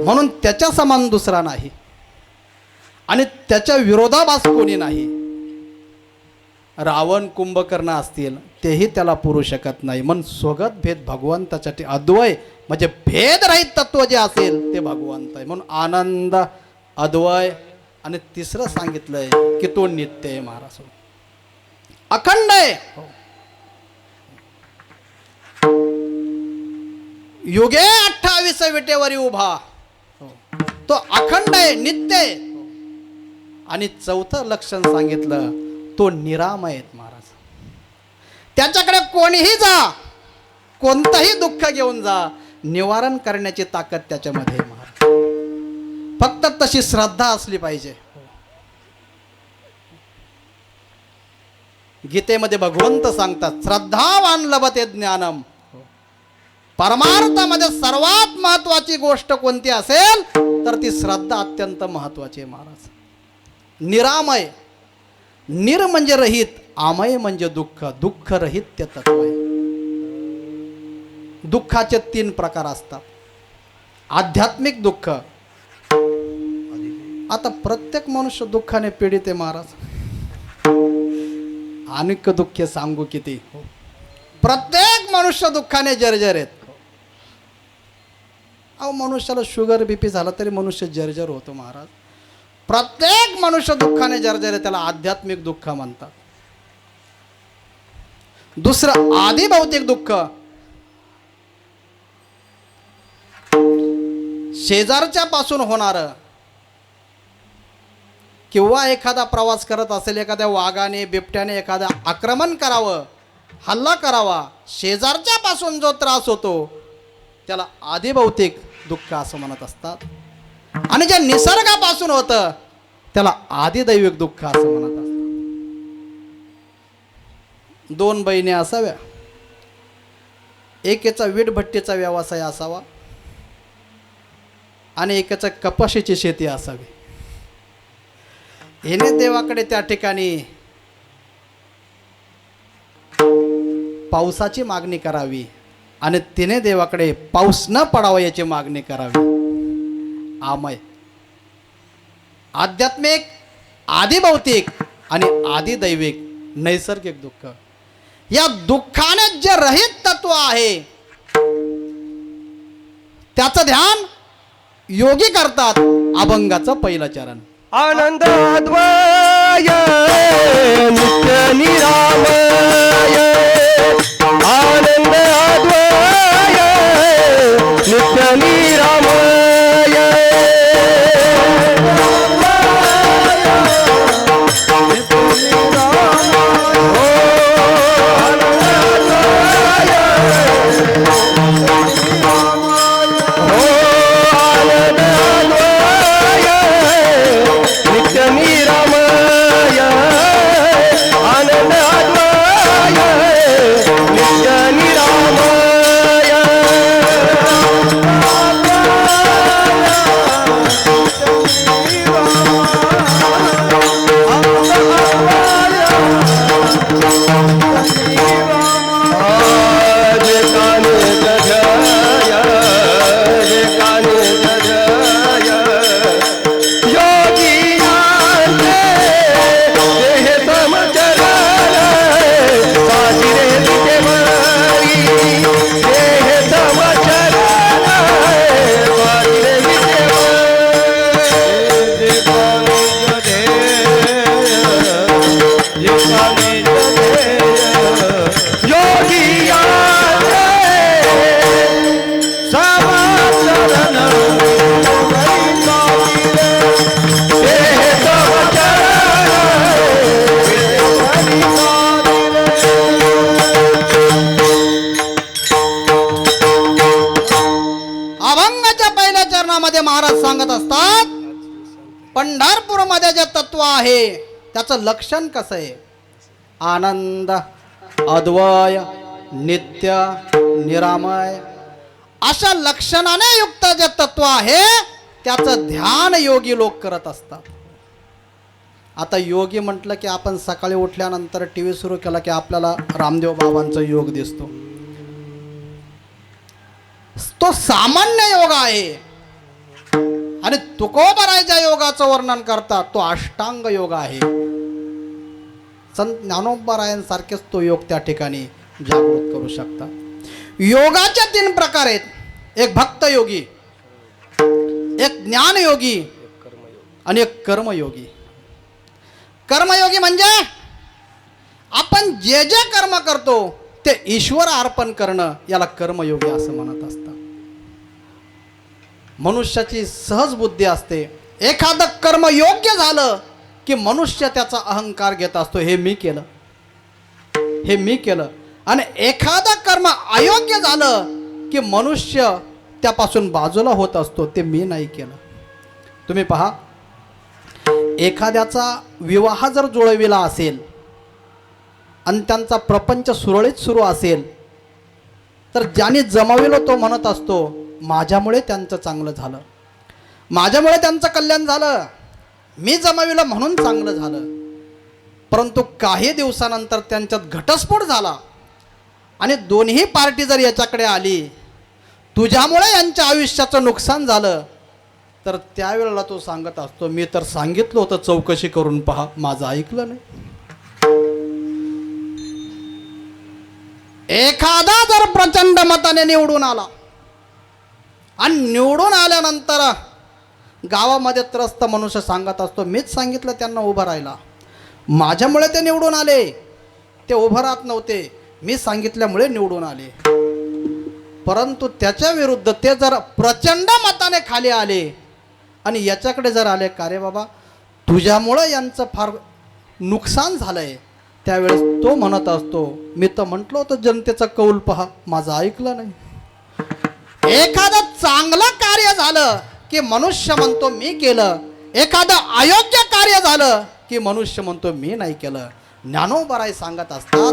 म्हणून त्याच्या समान दुसरा नाही आणि त्याच्या विरोधाभास कोणी नाही. रावण कुंभकर्ण असतील तेही त्याला पुरू शकत नाही. म्हणून स्वगत भेद भगवंताच्या अद्वय म्हणजे भेदरहित तत्व जे असेल ते भगवंत आहे. म्हणून आनंद, अद्वय आणि 3रं सांगितलंय की तो नित्य आहे महाराज, अखंड आहे. युगे 28 विटेवरी उभा, तो अखंड आहे, नित्य आहे. आणि 4थं लक्षण सांगितलं, तो निरामय आहेत महाराज. त्याच्याकडे कोणीही जा, कोणतंही दुःख घेऊन जा, निवारण करण्याची ताकद त्याच्यामध्ये आहे महाराज. फक्त तशी श्रद्धा असली पाहिजे. गीतेमध्ये भगवंत सांगतात, श्रद्धावान लभते ज्ञानम. परमार्थामध्ये सर्वात महत्वाची गोष्ट कोणती असेल तर ती श्रद्धा अत्यंत महत्वाची आहे महाराज. निरामय, निर म्हणजे रहित, आमय म्हणजे दुःख, दुःख रहित ते तत्व आहे. दुःखाचे 3 प्रकार असतात. आध्यात्मिक दुःख. आता प्रत्येक मनुष्य दुःखाने पीडित आहे महाराज. अनेक दुःखे सांगू किती. प्रत्येक मनुष्य दुःखाने जर्जर आहेत. अहो, मनुष्याला शुगर बीपी झाला तरी मनुष्य जर्जर होतो महाराज. प्रत्येक मनुष्य दुःखाने जर्जर आहे, त्याला आध्यात्मिक दुःख म्हणतात. दुसरं आधी भौतिक दुःख. शेजारच्या पासून होणार किंवा एखादा प्रवास करत असेल, एखाद्या वाघाने बिबट्याने एखादा आक्रमण करावं, हल्ला करावा, शेजारच्या पासून जो त्रास होतो त्याला आधी भौतिक दुःख असं म्हणत असतात. आणि जे निसर्गापासून होतं त्याला आधी दैविक दुःख असं म्हणत असतात. 2 बहिणी असाव्या, एकेचा वीटभट्टीचा व्यवसाय असावा आणि एकेचा कपाशीची शेती असावी. हिने देवाकडे त्या ठिकाणी पावसाची मागणी करावी आणि तिने देवाकडे पाऊस न पडावा याची मागणी करावी. आमय, आध्यात्मिक, आधी भौतिक आणि आधी दैविक नैसर्गिक दुःख. या दुःखाने जे रहित तत्व आहे त्याचं ध्यान योगी करतात. अभंगाचं 1लं चरण. आनंद अद्वय नित्य निरामय, आनंद अद्वय नित्य निरामय. नित्य निरामय, आनंद अद्वय नित्य निरामय. महाराज सांगत असतात पंढरपूर मध्ये जे तत्व आहे त्याचं लक्षण कसं आहे? आनंद, अद्वय, नित्य, निरामय अशा लक्षणाने युक्त जे तत्व आहे त्याचं ध्यान योगी लोक करत असतात. आता योगी म्हटलं की आपण सकाळी उठल्यानंतर टीव्ही सुरू केला की आपल्याला रामदेव बाबांचा योग दिसतो. तो सामान्य योग आहे. आणि तुकोबरायच्या योगाचं वर्णन करतात तो अष्टांग योग आहे. संत ज्ञानोबरायांसारखेच तो योग त्या ठिकाणी जागृत करू शकतात. योगाचे 3 प्रकार आहेत. एक भक्त योगी, एक ज्ञान योगी आणि एक कर्मयोगी. कर्मयोगी म्हणजे आपण जे जे कर्म करतो ते ईश्वर अर्पण करणं याला कर्मयोगी असं म्हणत असतात. मनुष्याची सहज बुद्धी असते. एखादं कर्म योग्य झालं की मनुष्य त्याचा अहंकार घेत असतो, हे मी केलं, हे मी केलं. आणि एखादं कर्म अयोग्य झालं की मनुष्य त्यापासून बाजूला होत असतो, ते मी नाही केलं. तुम्ही पहा, एखाद्याचा विवाह जर जुळविला असेल आणि त्यांचा प्रपंच सुरळीत सुरू असेल तर ज्याने जमाविलं तो म्हणत असतो माझ्यामुळे त्यांचं चांगलं झालं, माझ्यामुळे त्यांचं कल्याण झालं, मी जमाविलं म्हणून चांगलं झालं. परंतु काही दिवसानंतर त्यांच्यात घटस्फोट झाला आणि दोन्ही पार्टी जर याच्याकडे आली तुझ्यामुळे यांच्या आयुष्याचं नुकसान झालं तर त्यावेळेला तो सांगत असतो मी तर सांगितलं होतं चौकशी करून पहा, माझं ऐकलं नाही. एखादा जर प्रचंड मताने निवडून आला आणि निवडून आल्यानंतर गावामध्ये त्रस्त मनुष्य सांगत असतो मीच सांगितलं त्यांना उभं राहायला, माझ्यामुळे ते निवडून आले, ते उभं राहत नव्हते, मी सांगितल्यामुळे निवडून आले. परंतु त्याच्या विरुद्ध ते जर प्रचंड मताने खाली आले आणि याच्याकडे जर आले का रे बाबा तुझ्यामुळं यांचं फार नुकसान झालंय, त्यावेळेस तो म्हणत असतो मी तर म्हटलं होतं जनतेचा कौल पहा, माझं ऐकलं नाही. एखादं चांगलं कार्य झालं की मनुष्य म्हणतो मी केलं, एखादं अयोग्य कार्य झालं की मनुष्य म्हणतो मी नाही केलं. ज्ञानोबराय सांगत असतात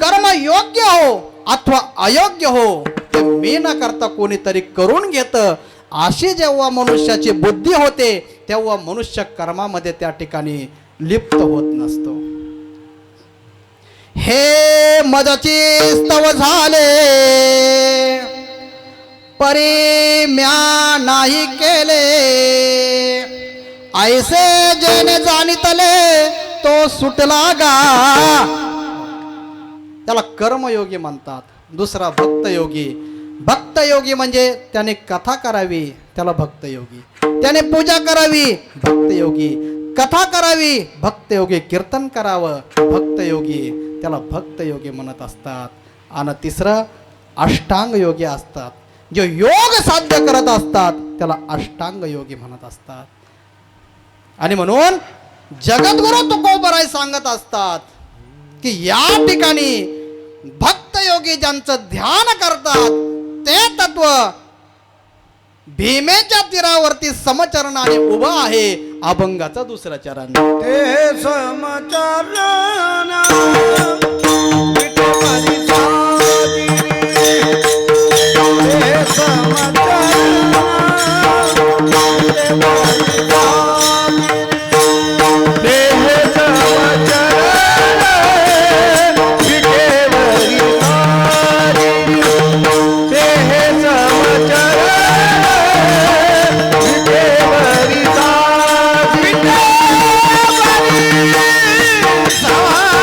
कर्म योग्य हो अथवा अयोग्य हो ते मी न करता कोणीतरी करून घेतं. अशी जेव्हा मनुष्याची बुद्धी होते तेव्हा मनुष्य कर्मामध्ये त्या ठिकाणी लिप्त होत नसतो. हे मजची स्तव झाले परी म्या नाही केले, ऐसे जेने जाणितले तो सुटला गा. त्याला कर्मयोगी म्हणतात. दुसरा भक्तयोगी. भक्तयोगी म्हणजे त्याने कथा करावी त्याला भक्तयोगी, त्याने पूजा करावी भक्तयोगी, कथा करावी भक्तयोगी, कीर्तन करावं भक्तयोगी, त्याला भक्तयोगी म्हणत असतात. आणि तिसरं अष्टांग योगी असतात. जे योग साध्य करत असतात त्याला अष्टांग योगी म्हणत असतात. आणि म्हणून जगद्गुरु तुकोबराय सांगत असतात की या ठिकाणी भक्तयोगी ज्यांचं ध्यान करतात ते तत्व भीमेच्या तीरावरती समचरणाने उभा आहे. अभंगाचं दुसरं चरण. ते समचरण विठोबाची साजिरी, ते समचरण विठोबाची साजिरी, देह समचरण विठेवरी साजिरी, देह समचरण विठेवरी साजिरी, विठेवरी साजिरी.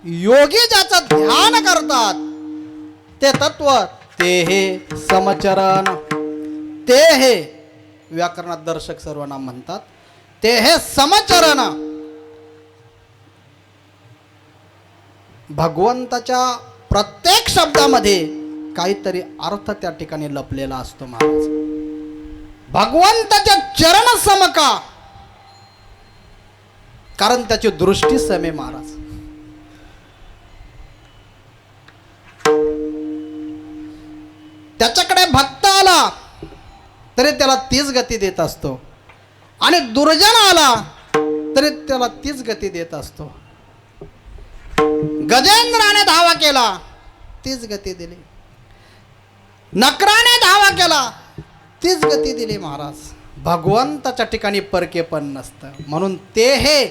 योगी ज्याचं ध्यान करतात ते तत्व ते हे समचरण, ते हे व्याकरणात दर्शक सर्वनाम म्हणतात, ते हे समचरण. भगवंताच्या प्रत्येक शब्दामध्ये काहीतरी अर्थ त्या ठिकाणी लपलेला असतो महाराज. भगवंताच्या चरण समका, कारण त्याची दृष्टी समे महाराज. त्याच्याकडे भक्त आला तरी त्याला तीच गती देत असतो, आणि दुर्जन आला तरी त्याला तीच गती देत असतो. गजेंद्राने धावा केला तीच गती दिली, नकराने धावा केला तीच गती दिली महाराज. भगवंताच्या ठिकाणी परके पण नसतं, म्हणून ते हे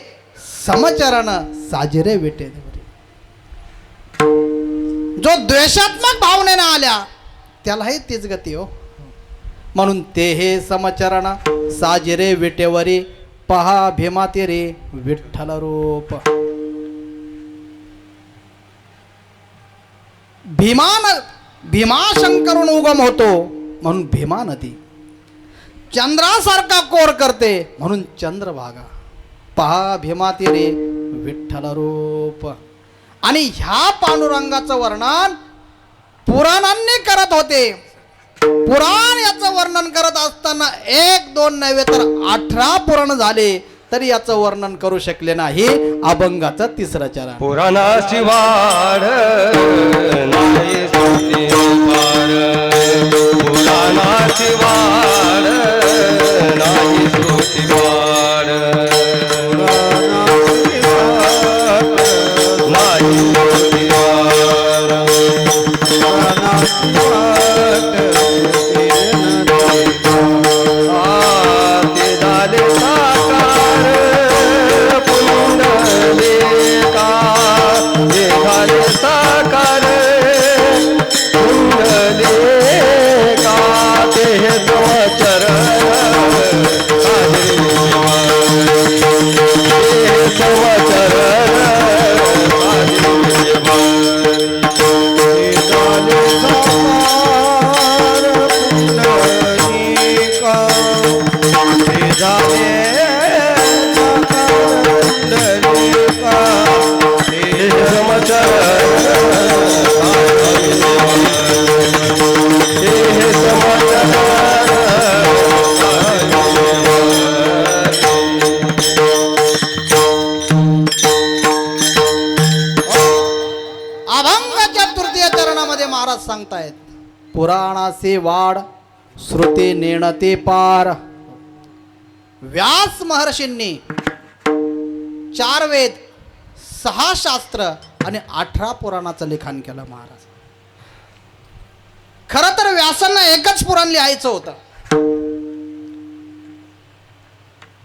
समचरण साजिरे विटे. जो द्वेषात्मक भावनेने आल्या त्यालाही तीच गती हो. म्हणून ते हे समचरण साजिरे विटेवरी, पहा भीमाती रे विठ्ठल रूप. भीमाशंकरून उगम होतो म्हणून भीमा नदी, चंद्रासारखा कोर करते म्हणून चंद्रभागा. पहा भीमाती रे विठ्ठल रूप. आणि ह्या पांडुरंगाचं वर्णन पुराणांनी करत होते. पुराण याचं वर्णन करत असताना 1 2 नव्हे तर 18 पुराण झाले तरी याचं वर्णन करू शकले नाही. अभंगाचं 3रं चरण. पुराणाची वाढ नाही स्तुती पार, पुराणाची वाढ नाही स्तुती पार, नाही स्तुती पार. ते झाले साकार पुंडलिका, ते झाले साकार पुंडलिका, ते हे समचरण सांगतायत. पुराणाचे वाड श्रुती नेणते पार. व्यास महर्षींनी 4 वेद 6 शास्त्र आणि 18 पुराणाचं लिखाण केलं महाराज. खरं तर व्यासांना एकच पुराण लिहायचं होतं.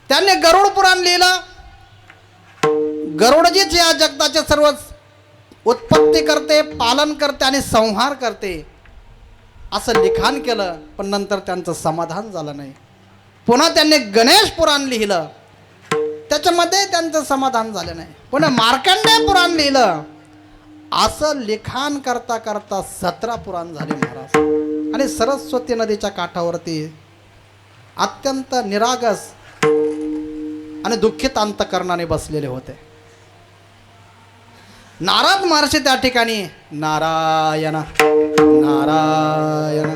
त्यांनी गरुड पुराण लिहिलं. गरुडजीच या जगताचे सर्व उत्पत्ती करते, पालन करते आणि संहार करते असं लिखाण केलं. पण नंतर त्यांचं समाधान झालं नाही. पुन्हा त्यांनी गणेश पुराण लिहिलं, त्याच्यामध्ये त्यांचं समाधान झालं नाही. पुन्हा मार्कंडेय पुराण लिहिलं. असं लिखाण करता करता 17 पुराण झाले महाराज. आणि सरस्वती नदीच्या काठावरती अत्यंत निरागस आणि दुःखित अंतकरणाने बसलेले होते. नारद महर्षी त्या ठिकाणी नारायण नारायण.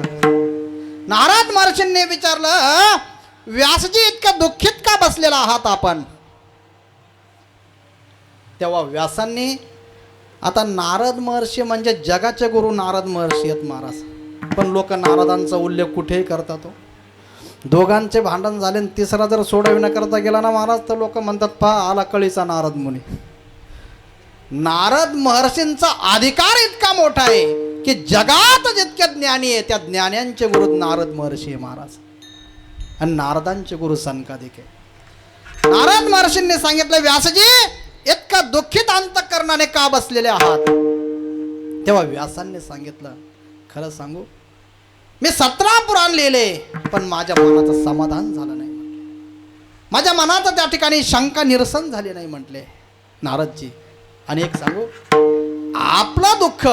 नारद महर्षींनी विचारलं, व्यासजी इतकं दुःखित का बसलेला आहात आपण? तेव्हा व्यासांनी, आता नारद महर्षी म्हणजे जगाचे गुरु नारद महर्षी आहेत महाराज, पण लोक नारदांचा उल्लेख कुठेही करतात. दोघांचे भांडण झाले, 3रा जर सोडविण्या करता गेला ना महाराज तर लोक म्हणतात पहा आला कळीचा नारद मुनी. नारद महर्षींचा अधिकार इतका मोठा आहे की जगात जितके ज्ञानी आहे त्या ज्ञान्यांचे गुरु नारद महर्षी आहे महाराज. आणि नारदांचे गुरु सनकादिक आहे. नारद महर्षींनी सांगितलं, व्यासजी इतकं दुःखित अंतःकरणाने का बसलेले आहात? तेव्हा व्यासांनी सांगितलं, खरं सांगू मी 17 पुराण लिहिले पण माझ्या मनाचं समाधान झालं नाही. माझ्या मनाचं त्या ठिकाणी शंका निरसन झाली नाही म्हटले. नारदजी आणि एक सांगू, आपलं दुःख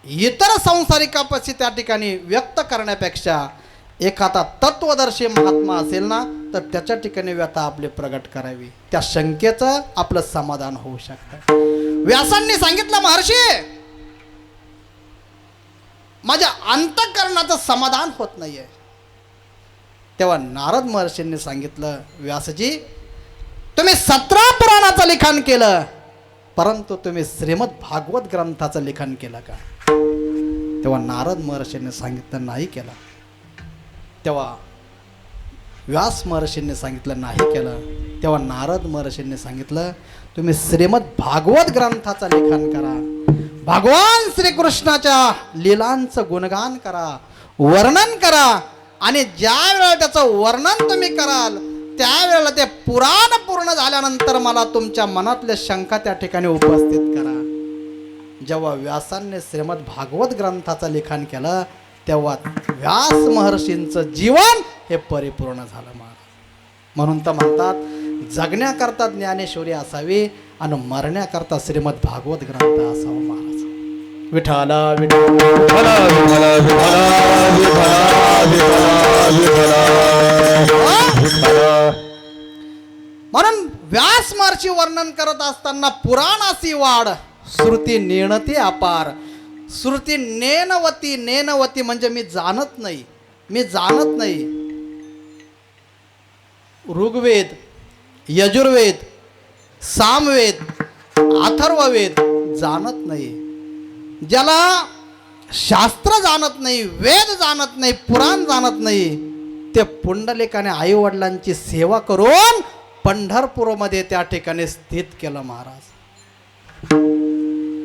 इतर संसारिकापाशी त्या ठिकाणी व्यक्त करण्यापेक्षा एखादा तत्वदर्शी महात्मा असेल ना तर त्याच्या ठिकाणी व्यथा आपली प्रगट करावी, त्या शंकेचं आपलं समाधान होऊ शकतं. व्यासांनी सांगितलं, महर्षी माझ्या अंतःकरणाचं समाधान होत नाहीये. तेव्हा नारद महर्षींनी सांगितलं, व्यासजी तुम्ही 17 पुराणाचं लिखाण केलं, परंतु तुम्ही श्रीमद भागवत ग्रंथाचं लिखाण केलं का? तेव्हा नारद महर्षींनी सांगितलं, नाही केलं. तेव्हा व्यास महर्षींनी सांगितलं, नाही केलं. तेव्हा नारद महर्षींनी सांगितलं, तुम्ही श्रीमद भागवत ग्रंथाचं लिखाण करा, भगवान श्रीकृष्णाच्या लीलांचं गुणगान करा, वर्णन करा, आणि ज्या वेळेला त्याचं वर्णन तुम्ही कराल त्यावेळेला ते पुराण पूर्ण झाल्यानंतर मला तुमच्या मनातल्या शंका त्या ठिकाणी उपस्थित करा. जेव्हा व्यासांनी श्रीमद भागवत ग्रंथाचं लिखाण केलं तेव्हा व्यास महर्षींचं जीवन हे परिपूर्ण झालं महाराज. म्हणून तर म्हणतात, जगण्याकरता ज्ञानेश्वरी असावी आणि मरण्याकरता श्रीमद भागवत ग्रंथ असावा महाराज. विठाला विठला विठला विठला. म्हणून व्यास महर्षी वर्णन करत असताना पुराणाची वाढ श्रुती नेणती अपार. श्रुती नेनवती, नेनवती म्हणजे मी जाणत नाही, मी जाणत नाही. ऋग्वेद, यजुर्वेद, सामवेद, अथर्ववेद जाणत नाही. ज्याला शास्त्र जाणत नाही, वेद जाणत नाही, पुराण जाणत नाही, ते पुंडलिकाने आई वडिलांची सेवा करून पंढरपूरमध्ये त्या ठिकाणी स्थित केलं महाराज.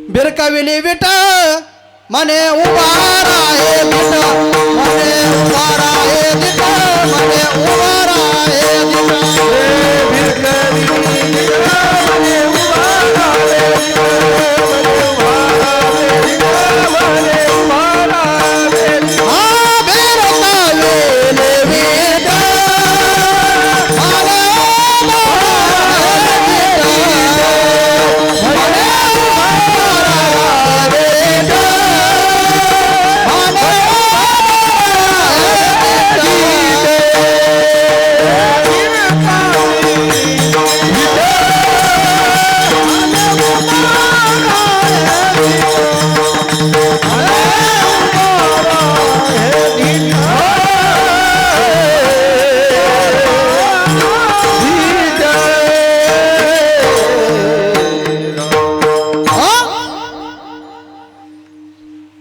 बिरकाविली विठ म्हणे उभा राहे विठ, म्हणे उभा राहे विठ, म्हणे उभा राहे विठ. बिरकाविली विठ म्हणे उभा राहे विठ, म्हणे उभा राहे विठ. हा बिरकाविली विठ म्हणे उभा राहे विठ, म्हणे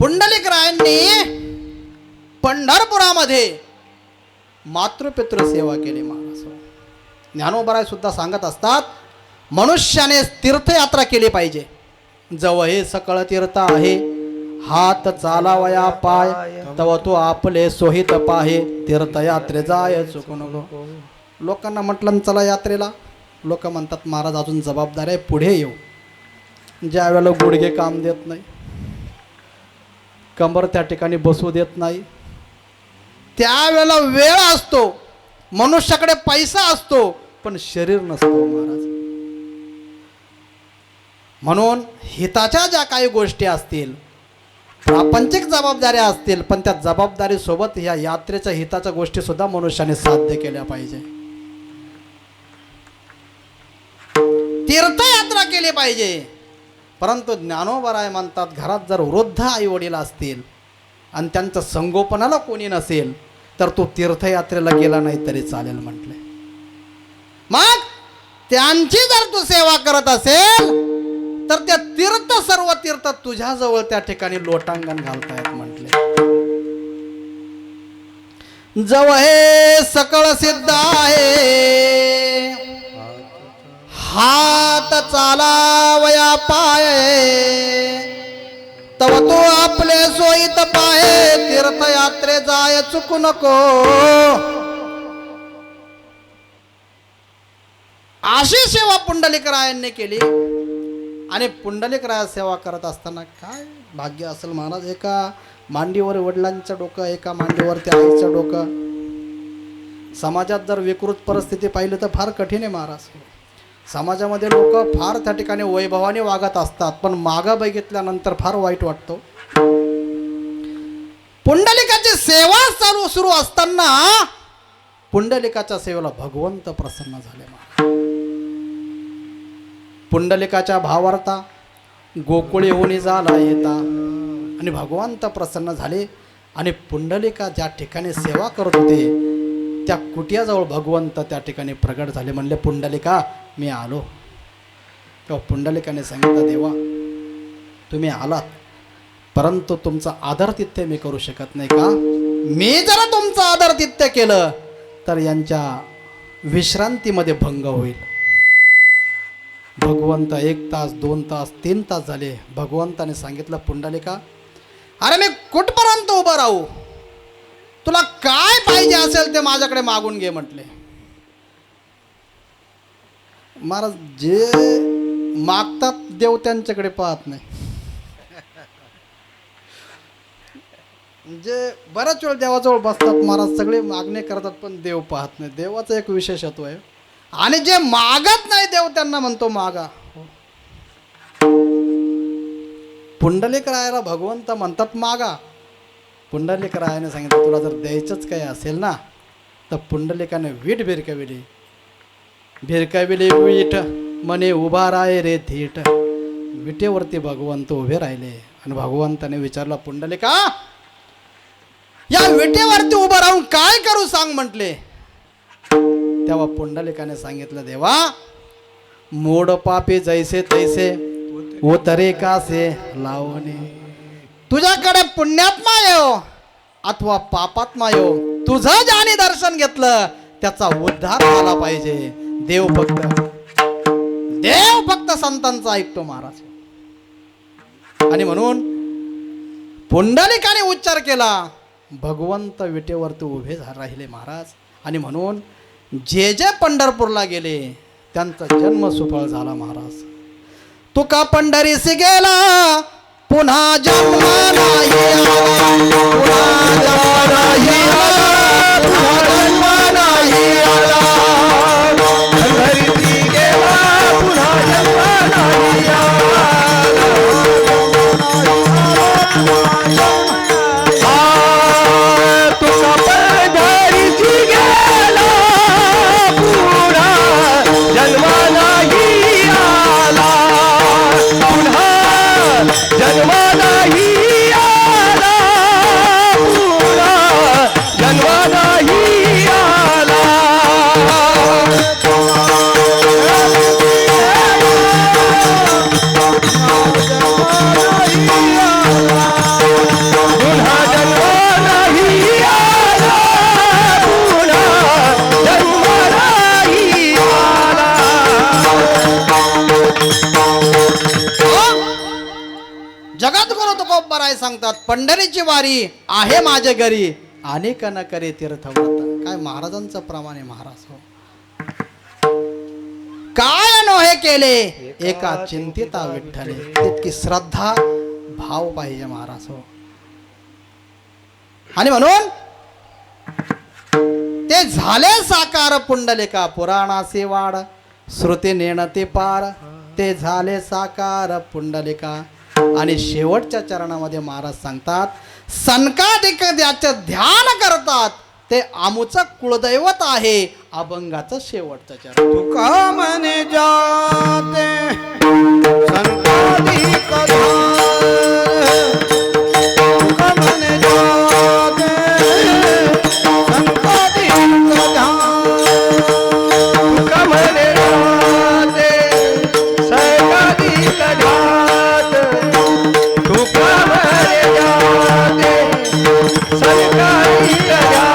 पुंडलिकरायांनी पंढरपुरामध्ये मातृपितृ सेवा केली महाराज. ज्ञानोबराय सुद्धा सांगत असतात, मनुष्याने तीर्थयात्रा केली पाहिजे. जव हे सकळ तीर्थ आहे, हात चालावया पाय, तव तो आपले सोहित पाहे, तीर्थयात्रे जाय चुकू नको. लोकांना म्हटलं चला यात्रेला, लोक म्हणतात महाराज अजून जबाबदारी आहे, पुढे येऊ. ज्या वेळेला गुडघे काम देत नाही, कंबर त्या ठिकाणी बसू देत नाही, त्यावेळेला वेळ असतो, मनुष्याकडे पैसा असतो, पण शरीर नसतो महाराज. म्हणून हिताच्या ज्या काही गोष्टी असतील, प्रापंचिक जबाबदाऱ्या असतील, पण त्या जबाबदारीसोबत ह्या यात्रेच्या हिताच्या गोष्टी सुद्धा मनुष्याने साध्य केल्या पाहिजे. तीर्थयात्रा केली पाहिजे. परंतु ज्ञानोबराय म्हणतात, घरात जर वृद्ध आई वडील असतील आणि त्यांचं संगोपनाला कोणी नसेल तर तो तीर्थयात्रेला गेला नाही तरी चालेल म्हटले. मग त्यांची जर तू सेवा करत असेल तर त्या तीर्थ, सर्व तीर्थ तुझ्याजवळ त्या ठिकाणी लोटांगण घालतायत म्हटले. जव हे सकळ सिद्ध आहे, हात चालावया पाय, तव तो आपले सोयीत पाहे, तीर्थयात्रे जाय चुकू नको. अशी सेवा पुंडलिकरायांनी केली. आणि पुंडलिकराय सेवा करत असताना काय भाग्य असेल महाराज. एका मांडीवर वडिलांचं डोकं, एका मांडीवर त्या आईचं डोकं. समाजात जर विकृत परिस्थिती पाहिली तर फार कठीण आहे महाराज. समाजामध्ये लोक फार त्या ठिकाणी वैभवाने वागत असतात, पण मागं बघितल्यानंतर फार वाईट वाटतो. पुंडलिकाची सेवा सुरू असताना पुंडलिकाच्या सेवेला भगवंत प्रसन्न झाले. पुंडलिकाच्या भावार्था गोकुळ येऊन झाला येता आणि भगवंत प्रसन्न झाले. आणि पुंडलिका ज्या ठिकाणी सेवा करत होते त्या कुटियाजवळ भगवंत त्या ठिकाणी प्रगट झाले. म्हणले, पुंडलिका मी आलो. तेव्हा पुंडलिकाने सांगितलं, देवा तुम्ही आलात, परंतु तुमचं आदरातिथ्य मी करू शकत नाही का? मी जरा तुमचं आदरातिथ्य केलं तर यांच्या विश्रांतीमध्ये भंग होईल. भगवंत 1 तास 2 तास 3 तास झाले. भगवंताने सांगितलं, पुंडलिका अरे मी कुठपर्यंत उभं राहू? तुला काय पाहिजे असेल ते माझ्याकडे मागून घे म्हटले. महाराज जे मागतात देव त्यांच्याकडे पाहत नाही. जे बऱ्याच वेळ देवाजवळ बसतात महाराज, सगळे मागणे करतात पण देव पाहत नाही. देवाचं एक विशेषत्व आहे. आणि जे मागत नाही देव त्यांना म्हणतो मागा. पुंडलिक रायाला भगवंत म्हणतात मागा. पुंडलिक रायाने सांगितलं, तुला जर द्यायचंच काही असेल ना तर पुंडलिकाने वीट भिरकविली. भिरकविली वीट म्हणे उभा राय रे थीट. विटेवरती भगवंत उभे राहिले आणि भगवंताने विचारलं, पुंडलिका या विटेवरती उभं राहून काय करू सांग म्हटले. तेव्हा पुंडलिकाने सांगितलं, देवा मोड पापे जैसे तैसे उतरे कासे लावणे. तुझ्याकडे पुण्यात्मा येऊ अथवा पापात्मा येऊ, तुझं ज्याने दर्शन घेतलं त्याचा उद्धार झाला पाहिजे. देव फक्त संतांचा ऐकतो महाराज. आणि म्हणून पुंडलिकाने उच्चार केला, भगवंत विटेवरती उभे राहिले महाराज. आणि म्हणून जे जे पंढरपूरला गेले त्यांचा जन्म सुफळ झाला महाराज. तुका पंढरीसी गेला पुन्हा जन्म नाही आला, पुन्हा जन्म नाही आला, पुन्हा जन्म नाही आला. पंढरीसी गेला पुन्हा जन्म नाही आला. तुका पंढरीसी गेला पुन्हा जन्म नाही आला, पुन्हा जन्म नाही आला, पुन्हा जन्म नाही आला. पुन्हा जन्म नाही आला, पुन्हा जन्म नाही आला. जगद्गुरु तुकोबराय सांगतात, पंढरीची वारी आहे माझ्या घरी, अनेक न करे तीर्थव्रत. काय महाराजांचं प्रमाण आहे महाराज. हो काय नोहे केले एका चिंतिता विठ्ठले. तितकी श्रद्धा भाव पाहिजे महाराज. हो आणि म्हणून ते झाले साकार पुंडलिका पुराणासे वाड श्रुती नेणते पार. ते झाले साकार पुंडलिका. आणि शेवटच्या चरणामध्ये महाराज सांगतात, सनकादिक ज्याचं ध्यान करतात ते आमूचं कुळदैवत आहे. अभंगाचं शेवटचं चरण. तुका म्हणे जाते संताधिक धार, तुका म्हणे जाते संताधिक धार. तुका म्हणे राहते सर्वाधिक घात, तुका म्हणे जाते सर्वाधिक घात.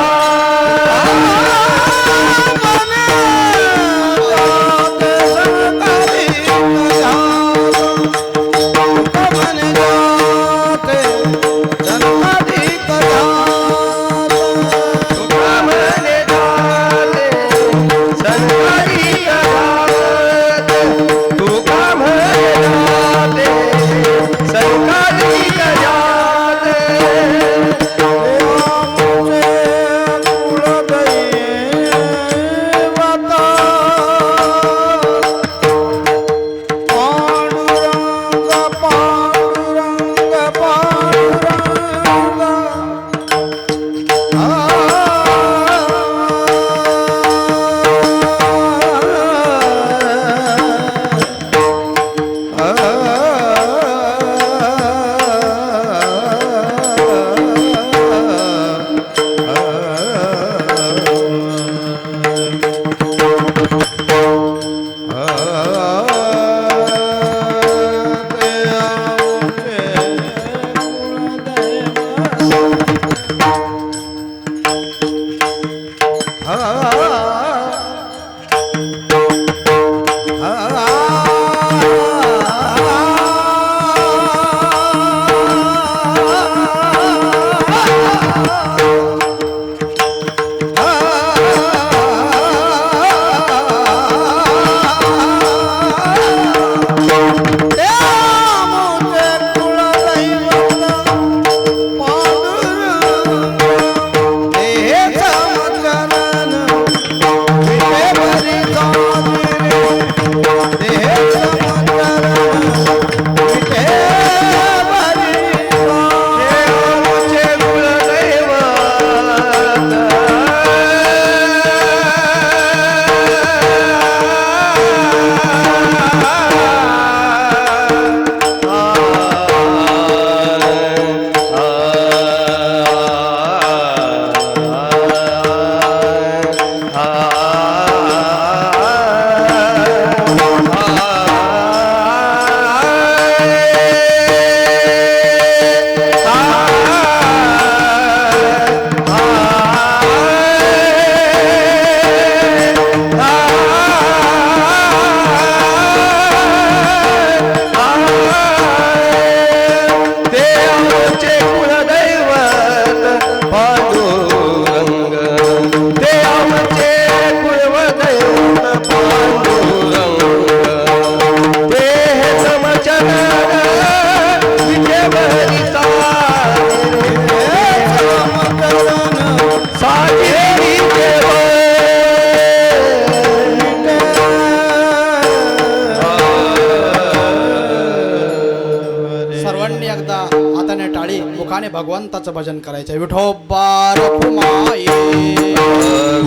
ओंगाळवाने टाळी मुखाने भगवंताचं भजन करायचं. विठोबा रखुमाई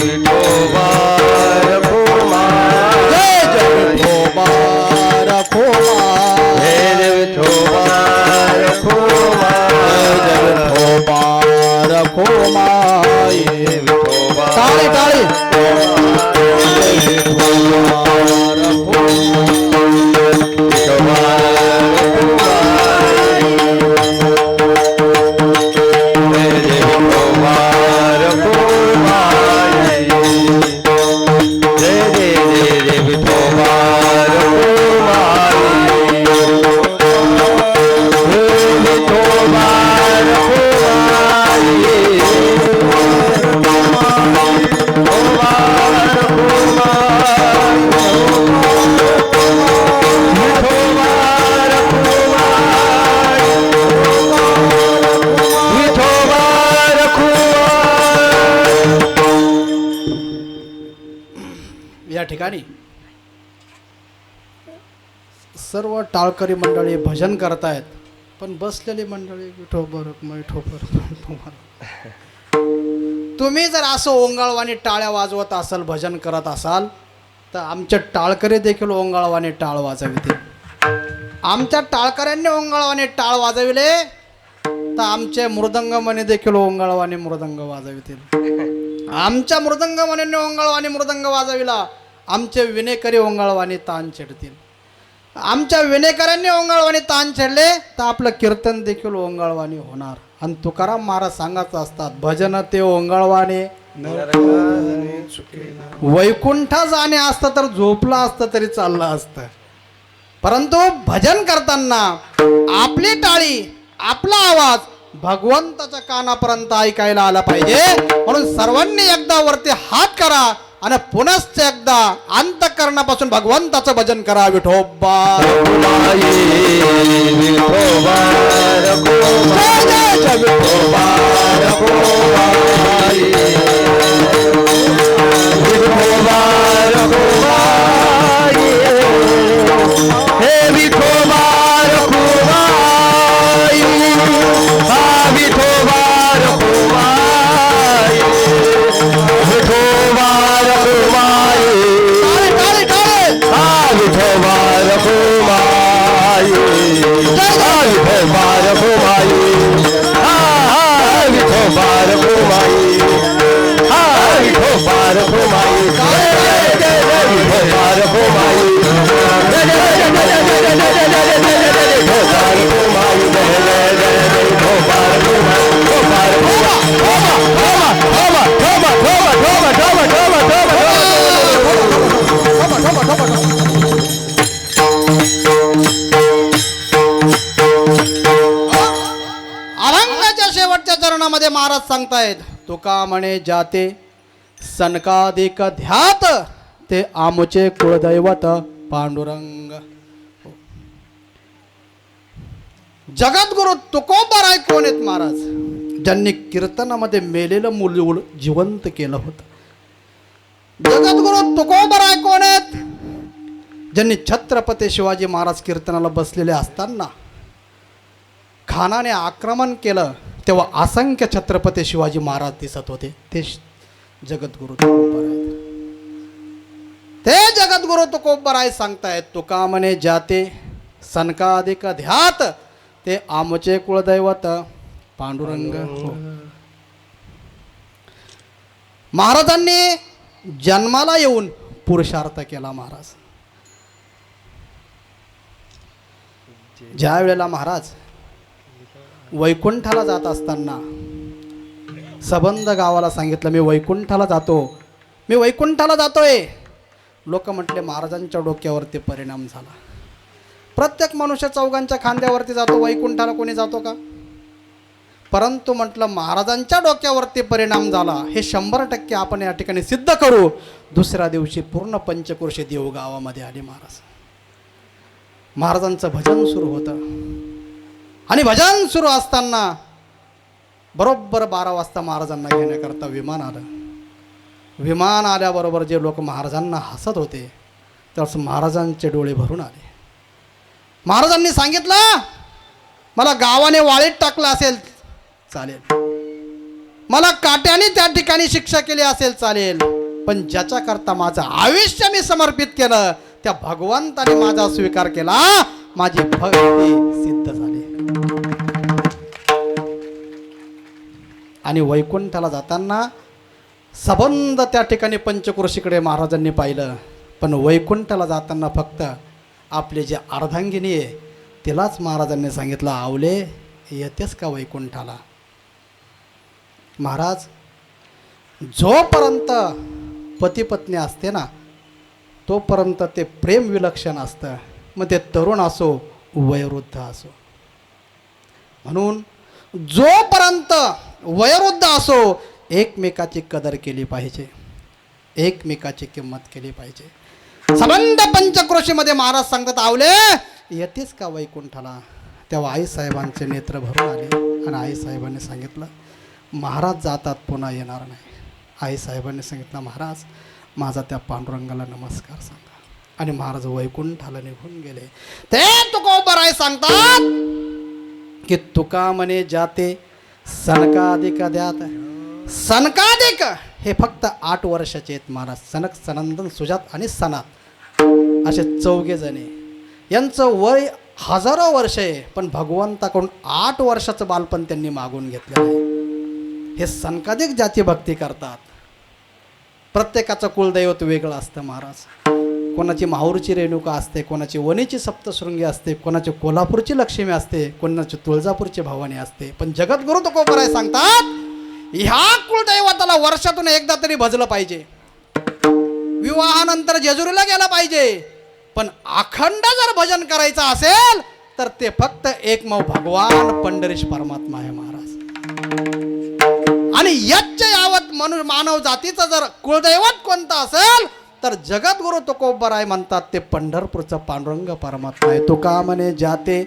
विठोबा रखुमाई जय जय विठोबा रखुमाई जय जय विठोबा रखुमाई जय विठोबा रखुमाई विठोबा टाळी टाळी या ठिकाणी सर्व टाळकरी मंडळी भजन करतायत, पण बसलेली मंडळी विठोबा रखुमाई तुम्ही जर असं ओंगाळवाने टाळ्या वाजवत असाल, भजन करत असाल, तर आमच्या टाळकरी देखील ओंगाळवाने टाळ वाजविते. आमच्या टाळकऱ्यांनी ओंगाळवाने टाळ वाजविले तर आमचे मृदंगमने देखील ओंगाळवाने मृदंग वाजवितील. आमच्या मृदंगमने ओंगाळवाने मृदंग वाजविला, आमचे विनेकरी ओंगाळवाने तान छेडतील. आमच्या विनेकरांनी ओंगाळवाने तान छेडले तर आपलं कीर्तन देखील ओंगाळवाने होणार. आणि तुकाराम महाराज सांगत असतात, भजन ते ओंगाळवाने वैकुंठ जाणे असतं तर झोपलं असतं तरी चाललं असतं, परंतु भजन करताना आपली टाळी आपला आवाज भगवंताच्या कानापर्यंत ऐकायला आला पाहिजे. म्हणून सर्वांनी एकदा वरती हात करा आणि पुनश्च एकदा अंतःकरणापासून भगवंताचं भजन करा. विठोबा रखुमाई विठोबा रखुमाई जय जय विठोबा रखुमाई विठोबा रखुमाई हे विठोबा रखुमाई हा विठोबा रखुमाई विठोबा रखुमाई टाळी टाळी हा विठोबा रखुमाई हा विठोबा रखुमाई हा विठोबा रखुमाई हा विठोबा रखुमाई जय जय जय विठोबा रखुमाई जय जय जय जय जय जय जय जय जय विठोबा रखुमाई जय जय जय विठोबा रखुमाई विठोबा रखुमाई ठोबा ठोबा ठोबा ठोबा ठोबा ठोबा ठोबा ठोबा अभंगाच्या शेवटच्या चरणामध्ये महाराज सांगतायत, तुका म्हणे जाते सनकादिक ध्यात ते आमुचे कुळदैवत पांडुरंग. जगद्गुरु तुकोबाराय कोण आहेत महाराज? ज्यांनी कीर्तनामध्ये मेलेलं मूल जिवंत केलं होतं. जगद्गुरु तुकोबाराय कोण आहेत? ज्यांनी छत्रपती शिवाजी महाराज कीर्तनाला बसलेले असताना खानाने आक्रमण केलं तेव्हा असंख्य छत्रपती शिवाजी महाराज दिसत होते. ते जगद्गुरु तुकोबाराय. ते जगद्गुरु तुकोबाराय सांगतायत, तुका म्हणे जाते सनकादिक ध्यात ते आमचे कुळदैवत पांडुरंग. महाराजांनी जन्माला येऊन पुरुषार्थ केला. महाराज ज्या वेळेला महाराज वैकुंठाला जात असताना सबंध गावाला सांगितलं, मी वैकुंठाला जातो, मी वैकुंठाला जातोय. लोक म्हटले महाराजांच्या डोक्यावरती परिणाम झाला. प्रत्येक मनुष्य चौघांच्या खांद्यावरती जातो, वैकुंठाला कोणी जातो का? परंतु म्हटलं महाराजांच्या डोक्यावरती परिणाम झाला हे 100% आपण या ठिकाणी सिद्ध करू. दुसऱ्या दिवशी पूर्ण पंचक्रोशी देव गावामध्ये आले. महाराजांचं भजन सुरू होतं आणि भजन सुरू असताना बरोबर 12 वाजता महाराजांना घेण्याकरता विमान आलं. विमान आल्याबरोबर जे लोक महाराजांना हसत होते त्यावेळेस महाराजांचे डोळे भरून आले. महाराजांनी सांगितलं, मला गावाने वाळीत टाकलं असेल चालेल, मला काट्याने त्या ठिकाणी शिक्षा केली असेल चालेल, पण ज्याच्याकरता माझं आयुष्य मी समर्पित केलं त्या भगवंताने माझा स्वीकार केला, माझी भक्ती सिद्ध झाली. आणि वैकुंठाला जाताना सबंध त्या ठिकाणी पंचक्रोशीकडे महाराजांनी पाहिलं, पण वैकुंठाला जाताना फक्त आपले जे अर्धांगिनी आहे तिलाच महाराजांनी सांगितलं, आवले येतेस का वैकुंठाला. महाराज जोपर्यंत पती पत्नी असते ना तोपर्यंत ते प्रेम विलक्षण असतं, मग ते तरुण असो वयोवृद्ध असो. म्हणून जोपर्यंत वयोवृद्ध असो एकमेकाची कदर केली पाहिजे, एकमेकाची किंमत केली पाहिजे. संबंध पंचक्रोशीमध्ये महाराज सांगतात, आवले येतेस का वैकुंठाला. तेव्हा आईसाहेबांचे नेत्र भरून आले आणि आईसाहेबांनी सांगितलं, महाराज जातात पुन्हा येणार नाही. आईसाहेबांनी सांगितलं, महाराज माझा त्या पांडुरंगाला नमस्कार सांगा. आणि महाराज वैकुंठाला निघून गेले. ते तुकोबराय सांगतात की तुका म्हणे जाते सनकादिक द्यात. सनकादिक हे फक्त 8 वर्षाचे आहेत महाराज. सनक, सनंदन, सुजात आणि सनात असे 4 जणे. यांचं वय हजारो वर्ष आहे, पण भगवंताकडून 8 वर्षाचं बालपण त्यांनी मागून घेतलेलं आहे. हे सनकादिक ज्याची भक्ती करतात. प्रत्येकाचं कुलदैवत वेगळं असतं महाराज. कोणाची माहूरची रेणुका असते, कोणाची वणीची सप्तशृंगी असते, कोणाची कोल्हापूरची लक्ष्मी असते, कोणाची तुळजापूरची भवानी असते. पण जगद्गुरु तुकोबराय सांगतात, ह्या कुलदैवताला वर्षातून एकदा तरी भजलं पाहिजे. विवाहानंतर जेजुरीला गेला पाहिजे, पण अखंड जर भजन करायचं असेल तर ते फक्त एकमेव भगवान पंढरीश परमात्मा आहे महाराज. आणि यच्च यावत मानव जातीचं जर कुलदैवत कोणतं असेल तर जगद्गुरु तुकोबराय म्हणतात ते पंढरपूरचं पांडुरंग परमात्मा आहे. तुका म्हणे जाते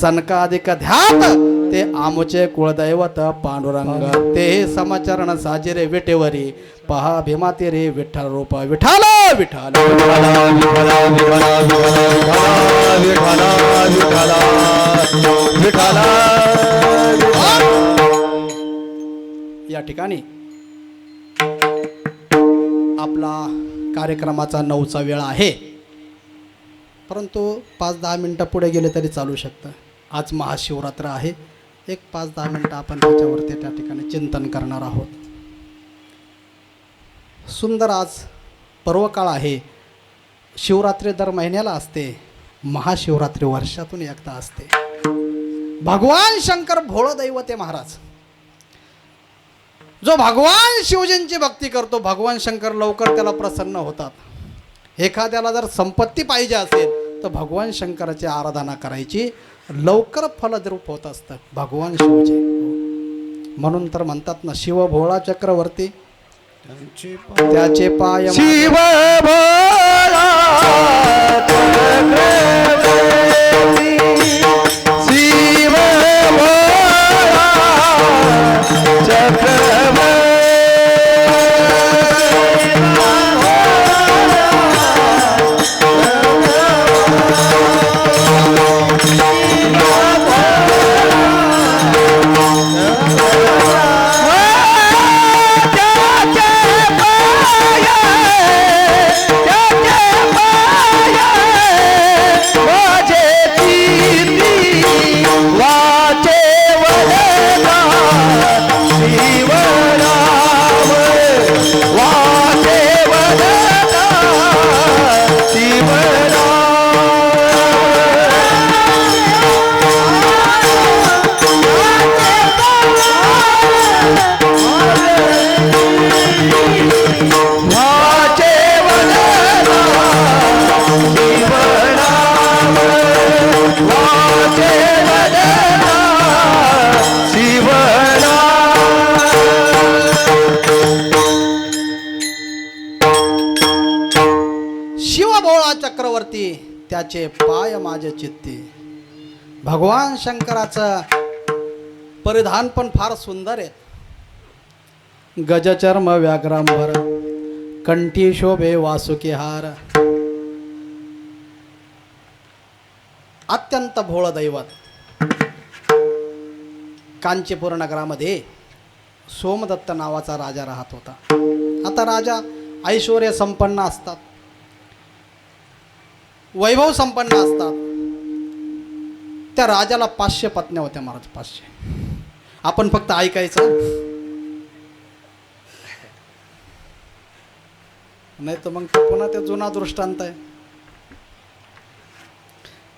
सनकादिक ध्यात ते आमुचे कुळदैवत पांडुरंग. ते समचरण साजिरे विटेवरी पहा भीमाती रे विठ्ठल रूप. विठाल विठाल या ठिकाणी आपला कार्यक्रमाचा 9चा वेळ आहे, परंतु 5-10 मिनटं पुढे गेले तरी चालू शकतं. आज महाशिवरात्र आहे. एक 5-10 मिनटं आपण त्याच्यावरती त्या ठिकाणी चिंतन करणार आहोत. सुंदर आज पर्वकाळ आहे. शिवरात्री दर महिन्याला असते, महाशिवरात्री वर्षातून एकदा असते. भगवान शंकर भोळ दैवत आहे महाराज. जो भगवान शिवजींची भक्ती करतो भगवान शंकर लवकर त्याला प्रसन्न होतात. एखाद्याला जर संपत्ती पाहिजे असेल तर भगवान शंकराची आराधना करायची, लवकर फलद्रूप होत असतं भगवान शिवजी. म्हणून तर म्हणतात ना, शिव भोळा चक्रवर्ती त्याचे पाय शिव भोळा चक्रवर्ती, शिव भोळा चक्रवर्ती. चक्रवर्ती त्याचे पाय माझे चित्ती. भगवान शंकराचं परिधान पण फार सुंदर आहे. गजचर्म व्याघ्रांबर कंठी शोभे वासुकी हार. अत्यंत भोळ दैवत. कांचीपूर नगरामध्ये सोमदत्त नावाचा राजा राहत होता. आता राजा ऐश्वर्य संपन्न असतात, वैभव संपन्न असतात. त्या राजाला 500 पत्न्या होत्या महाराज, 500. आपण फक्त ऐकायचं, नाही तर मग पुन्हा ते जुना दृष्टांत आहे.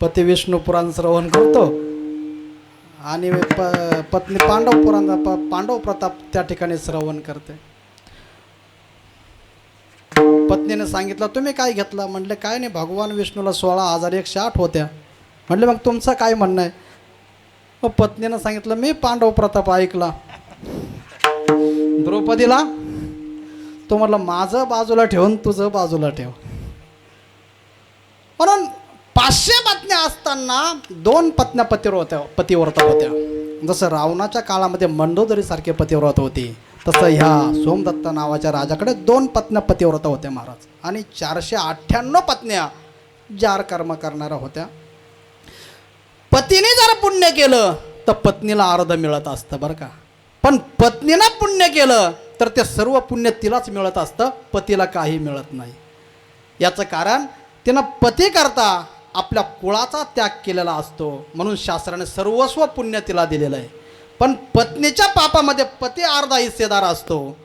पती विष्णू पुराण श्रवण करतो आणि पत्नी पांडव पुराण पांडव प्रताप त्या ठिकाणी श्रवण करते. पत्नीने सांगितलं तुम्ही काय घेतलं? म्हटलं काय नाही, भगवान विष्णूला 16,108 होत्या. म्हटलं मग तुमचं काय म्हणणं आहे? मग पत्नीनं सांगितलं मी पांडव प्रताप ऐकला. द्रौपदीला तो म्हटलं माझं बाजूला ठेवून तुझं बाजूला ठेव. म्हणून 500 पत्न्या असताना 2 पत्न्या पतिव्रता होत्या. जसं रावणाच्या काळामध्ये मंडोदरीसारखे पतिव्रत होते, तसं ह्या सोमदत्त नावाच्या राजाकडे 2 पत्न्या पतिव्रता होत्या महाराज. आणि 498 पत्न्या जार कर्म करणाऱ्या होत्या. पतीने जर पुण्य केलं तर पत्नीला अर्ध मिळत असतं बरं का, पण पत्नीनं पुण्य केलं तर ते सर्व पुण्य तिलाच मिळत असतं, पतीला काही मिळत नाही. याचं कारण तिनं पती करता आपल्या कुळाचा त्याग केलेला असतो, म्हणून शास्त्राने सर्वस्व पुण्य तिला दिलेलं आहे. पण पत्नीच्या पापामध्ये पती अर्धा हिस्सेदार असतो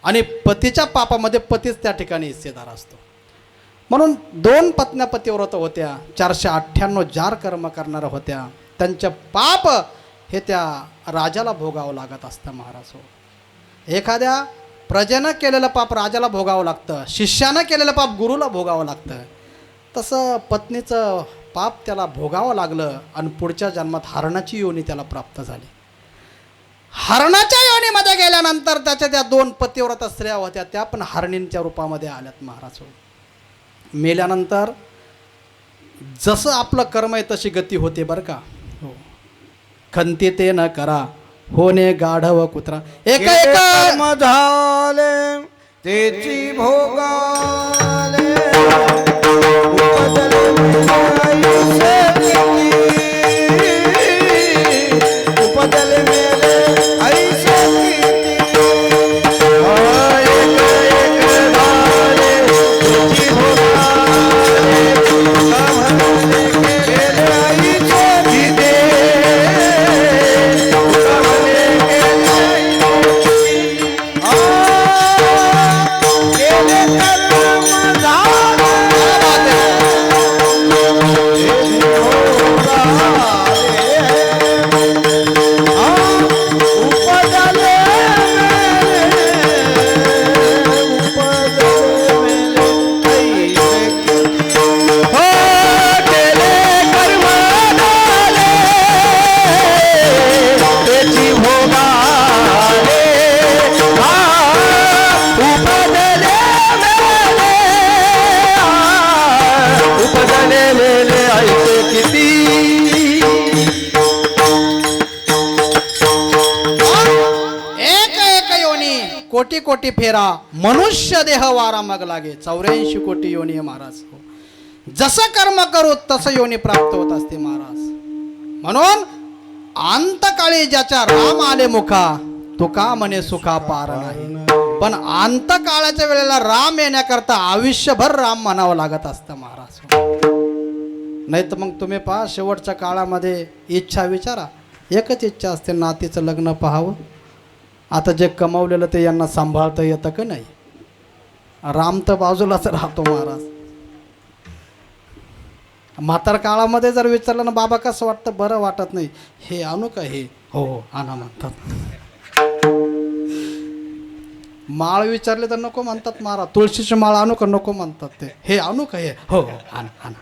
आणि पतीच्या पापामध्ये पतीच त्या ठिकाणी हिस्सेदार असतो. म्हणून 2 पत्न्या पतिव्रत होत्या, 498 जार कर्म करणाऱ्या होत्या. त्यांचे पाप हे त्या राजाला भोगावं लागत असतं महाराज. एखाद्या प्रजेनं केलेलं पाप राजाला भोगावं लागतं, शिष्यानं केलेलं पाप गुरुला भोगावं लागतं. तसं पत्नीचं पाप त्याला भोगावं लागलं आणि पुढच्या जन्मात हरणाची योनी त्याला प्राप्त झाली. हरणाच्या योनीमध्ये गेल्यानंतर त्याच्या त्या 2 पतिव्रता स्त्रिया होत्या, त्या पण हरणींच्या रूपामध्ये आल्यात महाराज. मेल्यानंतर जसं आपलं कर्म आहे तशी गती होते बरं का. हो, खंती ते न करा होणे गाढव कुत्रा. एका कर्म झाले तेची भोगाले, उपजले आयुष्य किती, उपजले मेले आयुष्य किती. कोटी कोटी फेरा मनुष्य देह वारा मग लागे. 84 कोटी योनी आहे महाराज. जसं कर्म करू तसं योनी प्राप्त होत असते महाराज. म्हणून अंतकाळी ज्याच्या राम आले मुखा तुका म्हणे सुखा पार नाही. पण अंतकाळाच्या वेळेला राम येण्याकरता आयुष्यभर राम म्हणावं लागत असतं महाराज. नाही तर मग तुम्ही पहा शेवटच्या काळामध्ये इच्छा विचारा, एकच इच्छा असते नातीचं लग्न पाहावं. आता जे कमावलेलं ते यांना सांभाळता येतं का नाही. राम तर बाजूलाच राहतो महाराज. म्हातार काळामध्ये जर विचारलं ना बाबा कसं वाटतं, बरं वाटत नाही, हे आणू का, हे हो हो आणा म्हणतात. माळ विचारले तर नको म्हणतात महाराज. तुळशीची माळ आणू का, नको म्हणतात. ते हे आणू का, हे हो हो आणा आणा.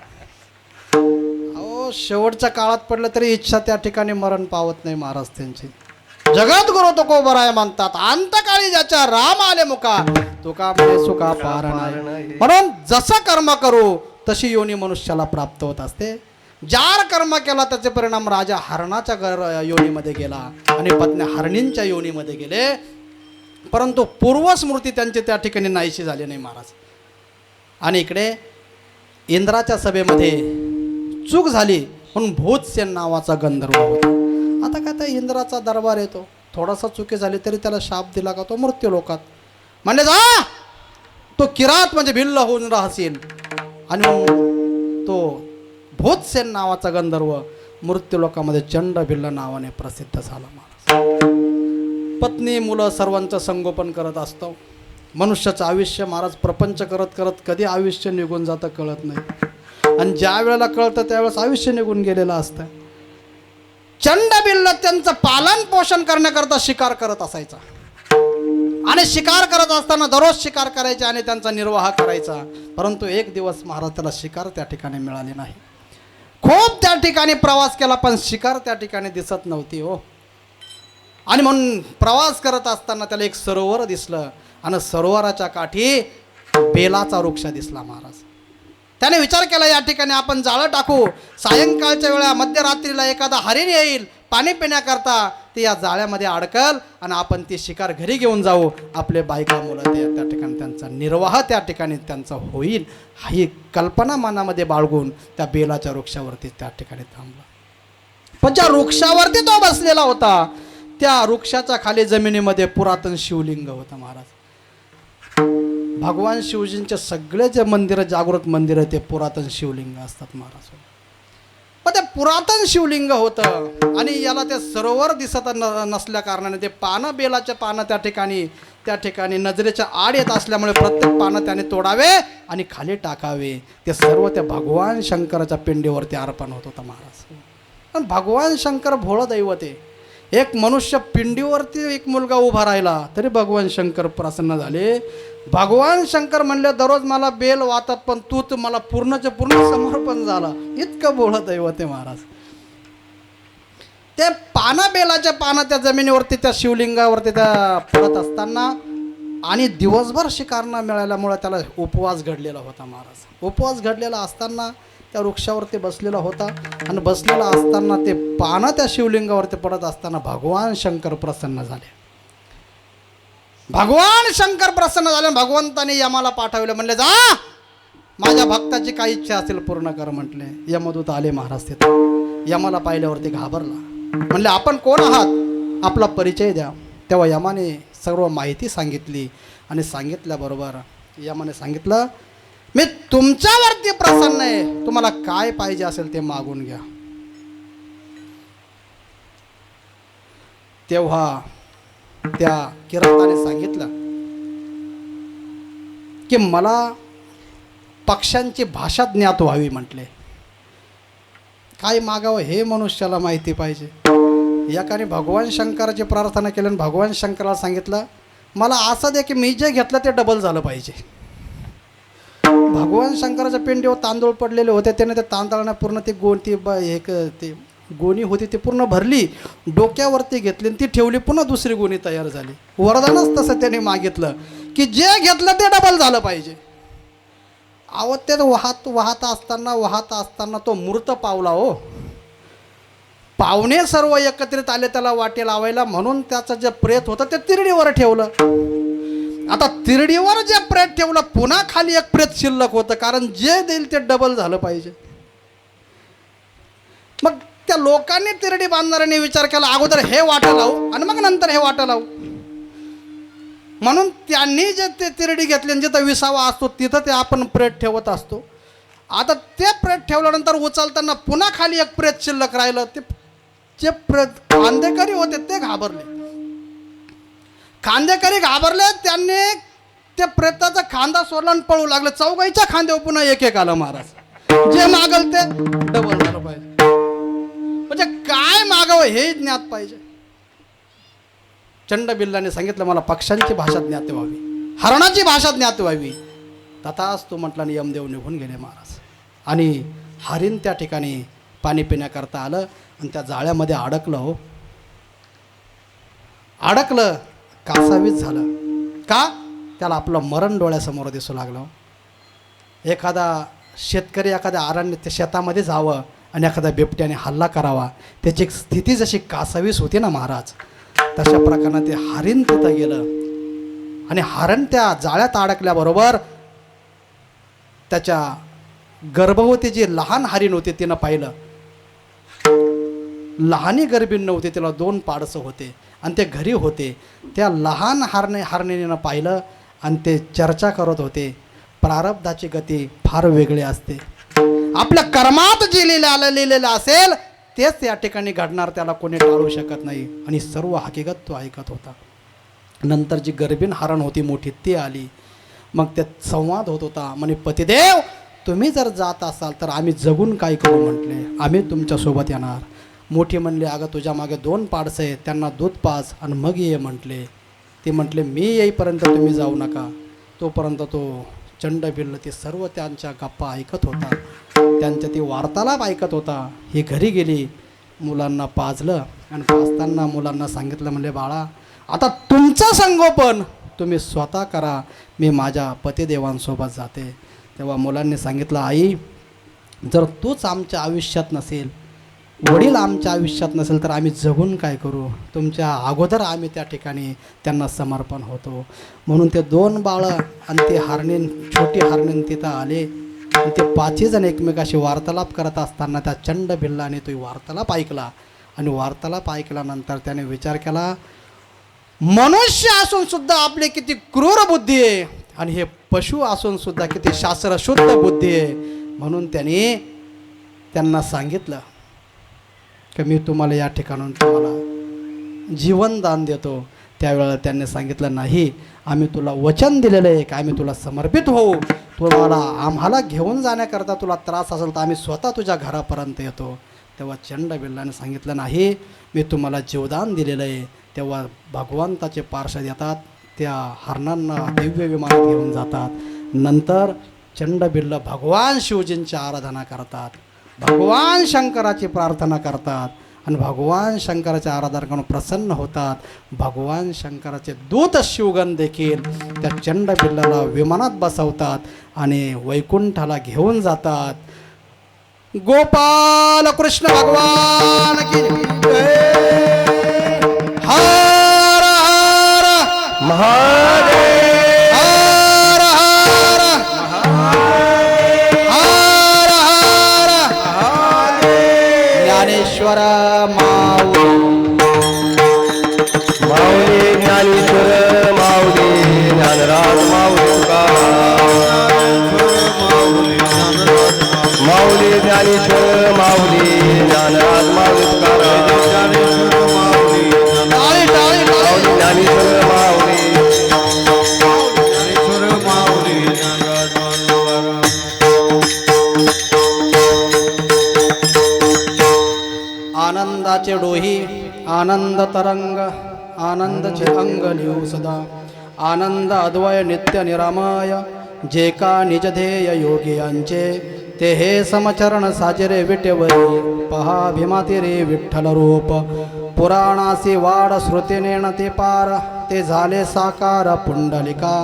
अहो शेवटच्या काळात पडलं तरी इच्छा त्या ठिकाणी मरण पावत नाही महाराज त्यांची. जगत गुरु तो को बराय म्हणतात. अंतकाळी ज्याच्या राम आले मुका तुका म्हणे सुखा पार नाही. म्हणून जसं कर्म करू तशी योनी मनुष्याला प्राप्त होत असते. जार कर्म केला त्याचे परिणाम राजा हरणाच्या योनीमध्ये गेला आणि पत्नी हरणींच्या योनीमध्ये गेले. परंतु पूर्वस्मृती त्यांची त्या ठिकाणी नाहीशी झाली नाही महाराज. आणि इकडे इंद्राच्या सभेमध्ये चूक झाली म्हणून भूतसेन नावाचा गंधर्व होता. आता काय त्या इंद्राचा दरबार येतो, थोडासा चुकी झाली तरी त्याला शाप दिला का तो मृत्यू लोकात. म्हणले जा तो किरात म्हणजे भिल्ल होऊन राहशील. आणि मग तो भूतसेन नावाचा गंधर्व मृत्यू लोकामध्ये चंड भिल्ल नावाने प्रसिद्ध झाला. महाराज पत्नी मुलं सर्वांचं संगोपन करत असतो. मनुष्याचं आयुष्य महाराज प्रपंच करत करत कधी आयुष्य निघून जातं कळत नाही, आणि ज्या वेळेला कळतं त्यावेळेस आयुष्य निघून गेलेलं असतं. चंडबिल्ल त्यांचं पालन पोषण करण्याकरता शिकार करत असायचा, आणि शिकार करत असताना दररोज शिकार करायचे आणि त्यांचा निर्वाह करायचा. परंतु एक दिवस महाराज त्याला शिकार त्या ठिकाणी मिळाली नाही. खूप त्या ठिकाणी प्रवास केला पण शिकार त्या ठिकाणी दिसत नव्हती हो. आणि म्हणून प्रवास करत असताना त्याला एक सरोवर दिसलं, आणि सरोवराच्या काठी बेलाचा वृक्ष दिसला. महाराज त्याने विचार केला या ठिकाणी आपण जाळं टाकू, सायंकाळच्या वेळा मध्यरात्रीला एखादा हरिण येईल पाणी पिण्याकरता, ते या जाळ्यामध्ये अडकल आणि आपण ती शिकार घरी घेऊन जाऊ. आपले बायका मुलं ते त्या ठिकाणी त्यांचा निर्वाह त्या ठिकाणी त्यांचा होईल, ही कल्पना मनामध्ये बाळगून त्या बेलाच्या वृक्षावरती त्या ठिकाणी थांबला. पण ज्या वृक्षावरती तो बसलेला होता त्या वृक्षाच्या खाली जमिनीमध्ये पुरातन शिवलिंग होतं. महाराज भगवान शिवजींचे सगळे जे मंदिरं जागृत मंदिरं ते पुरातन शिवलिंग असतात. महाराज पण ते पुरातन शिवलिंग होतं, आणि याला ते सरोवर दिसत नसल्या कारणाने ते पानं बेलाचे पानं त्या ठिकाणी नजरेच्या आड येत असल्यामुळे प्रत्येक पानं त्याने तोडावे आणि खाली टाकावे. ते सर्व त्या भगवान शंकराच्या पिंडीवरती अर्पण होत होतं. महाराज पण भगवान शंकर भोळं दैवत आहे. एक मनुष्य पिंडीवरती एक मुलगा उभा राहिला तरी भगवान शंकर प्रसन्न झाले. भगवान शंकर म्हणले दररोज मला बेल वाटत पण तू तर मला पूर्णच्या पूर्ण समर्पण झाला. इतकं बोलत दैवत आहे. महाराज ते पानं बेलाच्या पानं त्या जमिनीवरती त्या शिवलिंगावरती त्या पडत असताना आणि दिवसभर शिकार न मिळाल्यामुळे त्याला उपवास घडलेला होता. महाराज उपवास घडलेला असताना त्या वृक्षावरती बसलेला होता, आणि बसलेला असताना ते पानं त्या शिवलिंगावरती पडत असताना भगवान शंकर प्रसन्न झाले. भगवान शंकर प्रसन्न झाले. भगवंताने यमाला पाठवले, म्हणले जा माझ्या भक्ताची काही इच्छा असेल पूर्ण कर म्हटले. यमदूत आले महाराज तिथे. यमाला पाहिल्यावरती घाबरला, म्हणले आपण कोण आहात, आपला परिचय द्या. तेव्हा यमाने सर्व माहिती सांगितली, आणि सांगितल्याबरोबर यमाने सांगितलं मी तुमच्यावरती प्रसन्न आहे, तुम्हाला काय पाहिजे असेल ते मागून घ्या. तेव्हा त्या किराताने सांगितलं की मला पक्ष्यांची भाषा ज्ञात व्हावी म्हटले. काय मागावं हे मनुष्याला माहिती पाहिजे. एकाने भगवान शंकराची प्रार्थना केली आणि भगवान शंकराला सांगितलं मला असं दे की मी जे घेतलं ते डबल झालं पाहिजे. भगवान शंकराच्या पिंडीवर तांदूळ पडलेले होते, त्याने त्या तांदळाने पूर्ण ती ते गोणी होती ती पूर्ण भरली, डोक्यावरती घेतली ती ठेवली, पुन्हा दुसरी गोणी तयार झाली. वरदानच तसं त्याने मागितलं की जे घेतलं ते डबल झालं पाहिजे. ते वाहत असताना तो मूर्त पावला हो. पाहुणे सर्व एकत्रित आले त्याला वाटे लावायला, म्हणून त्याचं जे प्रेत होतं ते तिरडीवर ठेवलं. आता तिरडीवर जे प्रेत ठेवलं पुन्हा खाली एक प्रेत शिल्लक होतं, कारण जे देईल ते डबल झालं पाहिजे. मग त्या लोकांनी तिरडी बांधणाऱ्यांनी विचार केला अगोदर हे वाटा लावू आणि मग नंतर हे वाटा लावू. म्हणून त्यांनी जे ते तिरडी घेतली आणि जिथं विसावा असतो तिथं ते आपण प्रेत ठेवत असतो. आता ते प्रेत ठेवल्यानंतर उचलताना पुन्हा खाली एक प्रेत शिल्लक राहिलं. ते जे प्रेत खांदेकरी होते ते घाबरले. खांदेकरी घाबरले, त्यांनी ते प्रेताचा खांदा सोडला आणि पळू लागले. चौघाईच्या खांद्यावर पुन्हा एक आलं. महाराज जे मागल ते डबल झालं पाहिजे. म्हणजे काय मागावं हे ज्ञात पाहिजे. चंडबिल्लाने सांगितलं मला पक्ष्यांची भाषा ज्ञात व्हावी, हरणाची भाषा ज्ञात व्हावी. तथाच तो म्हटला आणि यमदेव निघून गेले. महाराज आणि हरिण त्या ठिकाणी पाणी पिण्याकरता आलं आणि त्या जाळ्यामध्ये अडकलं हो. अडकलं, कासावीस झालं. का? त्याला आपलं मरण डोळ्यासमोर दिसू लागलं. एखादा शेतकरी एखाद्या अरण्य शेतामध्ये जावं आणि एखाद्या बिबट्याने हल्ला करावा, त्याची स्थिती जशी कासावीस होती ना महाराज, तशा प्रकारे ते हरिण तिथं गेलं. आणि हरण त्या जाळ्यात अडकल्याबरोबर त्याच्या गर्भवती जी लहान हरिण होती तिनं पाहिलं लहानी गरबीण नव्हती, तिला 2 पाडसं होते आणि ते घरी होते. त्या लहान हारणीनं पाहिलं आणि ते चर्चा करत होते. प्रारब्धाची गती फार वेगळी असते. आपल्या कर्मात जे लिहिलेलं असेल तेच या ठिकाणी घडणार, त्याला कोणी टाळू शकत नाही. आणि सर्व हकीकत तो ऐकत होता. नंतर जी गरबीण हरण होती मोठी ती आली. मग त्यात संवाद होत होता. म्हणे पतिदेव तुम्ही जर जात असाल तर आम्ही जगून काय करू म्हटले. आम्ही तुमच्यासोबत येणार. मोठी म्हणली अगं तुझ्या मागे 2 पाडसं आहेत, त्यांना दूध पाज आणि मग ये म्हटले. ते म्हटले मी येईपर्यंत तुम्ही जाऊ नका. तोपर्यंत तो चंड भिल्ल ते सर्व त्यांच्या गप्पा ऐकत होता, त्यांच्या ती वार्तालाप ऐकत होता. ही घरी गेली, मुलांना पाजलं आणि पाजताना मुलांना सांगितलं म्हणले बाळा आता तुमचं संगोपन तुम्ही स्वतः करा, मी माझ्या पतिदेवांसोबत जाते. तेव्हा मुलांनी सांगितलं आई जर तूच आमच्या आयुष्यात नसेल, वडील आमच्या आयुष्यात नसेल तर आम्ही जगून काय करू. तुमच्या अगोदर आम्ही त्या ठिकाणी त्यांना समर्पण होतो. म्हणून ते 2 बाळं आणि ते हरणीन छोटी हरणीन तिथं आले आणि ते 5 जण एकमेकाशी वार्तालाप करत असताना त्या चंड भिल्लाने तो वार्तालाप ऐकला. आणि वार्तालाप ऐकल्यानंतर त्याने विचार केला मनुष्य असून सुद्धा आपली किती क्रूर बुद्धी आहे आणि हे पशु असून सुद्धा किती शास्त्रशुद्ध बुद्धी आहे. म्हणून त्यांना सांगितलं की मी तुम्हाला या ठिकाणून तुम्हाला जीवनदान देतो. त्यावेळेला त्यांनी सांगितलं नाही, आम्ही तुला वचन दिलेलं आहे की आम्ही तुला समर्पित होऊ. तुम्हाला आम्हाला घेऊन जाण्याकरता तुला त्रास असेल तर आम्ही स्वतः तुझ्या घरापर्यंत येतो. तेव्हा चंड भिल्लाने सांगितलं नाही, मी तुम्हाला जीवदान दिलेलं आहे. तेव्हा भगवंताचे पार्षद येतात, त्या हरणांना दिव्य विमानात घेऊन जातात. नंतर चंड भिल्ल भगवान शिवजींची आराधना करतात, भगवान शंकराची प्रार्थना करतात आणि भगवान शंकराच्या आराधना करून प्रसन्न होतात. भगवान शंकराचे दूत शिवगण देखील त्या चंड भिल्लाला विमानात बसवतात आणि वैकुंठाला घेऊन जातात. गोपाल कृष्ण भगवान की जय. हर हर महादेव हर हर हर हर ज्ञानेश्वर माऊली माऊली ज्ञानेश्वर माऊली ज्ञानराज माऊली माऊली ज्ञानेश्वर माऊली ज्ञानराज माऊली टाळी टाळी टाळी. ज्ञानेश्वर माऊली आनंदाचे डोही आनंद तरंग आनंदचे अंग लिहू सदा. आनंद अद्वय नित्य निरामय जे का निज ध्येय योगी यांचे ते हे समचरण साजरे विटेवरी. पहा भीमाती रे विठ्ठल रूप पुराणासी वाड श्रुतीनेण ते पार ते झाले साकार पुंडलिका.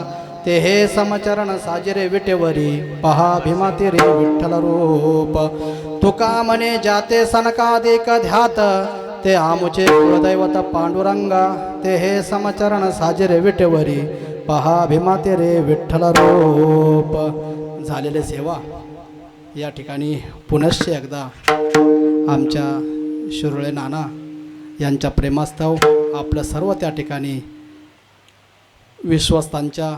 ते हे समचरण साजरे विटेवरी. पहा भीमाती रे विठ्ठल रूप तुका म्हणे जाते सनकादिक ध्यात ते आमुचे कुलदैवत पांडुरंगा. ते हे समचरण साजरे विटेवरी. पहा भीमाते रे विठ्ठल रूप. झालेले सेवा या ठिकाणी पुनश्च एकदा आमच्या शिरोळे नाना यांच्या प्रेमास्तव आपलं सर्व त्या ठिकाणी विश्वस्तांच्या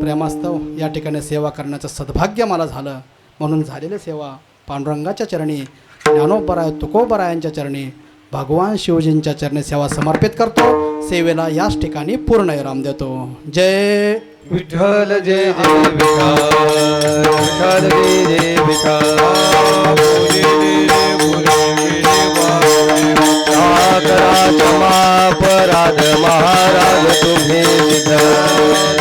प्रेमास्तव या ठिकाणी सेवा करण्याचं सद्भाग्य मला झालं. म्हणून झालेली सेवा पांडुरंगाच्या चरणी, ज्ञानोबराय तुकोबरायांच्या चरणी, भगवान शिवजींच्या चरणी सेवा समर्पित करतो. सेवेला याच ठिकाणी पूर्ण विराम देतो. जय विठ्ठल जय जय विठ्ठल विठ्ठल जय जय विठ्ठल. करा क्षमा अपराध महाराज तुम्ही विठ्ठल.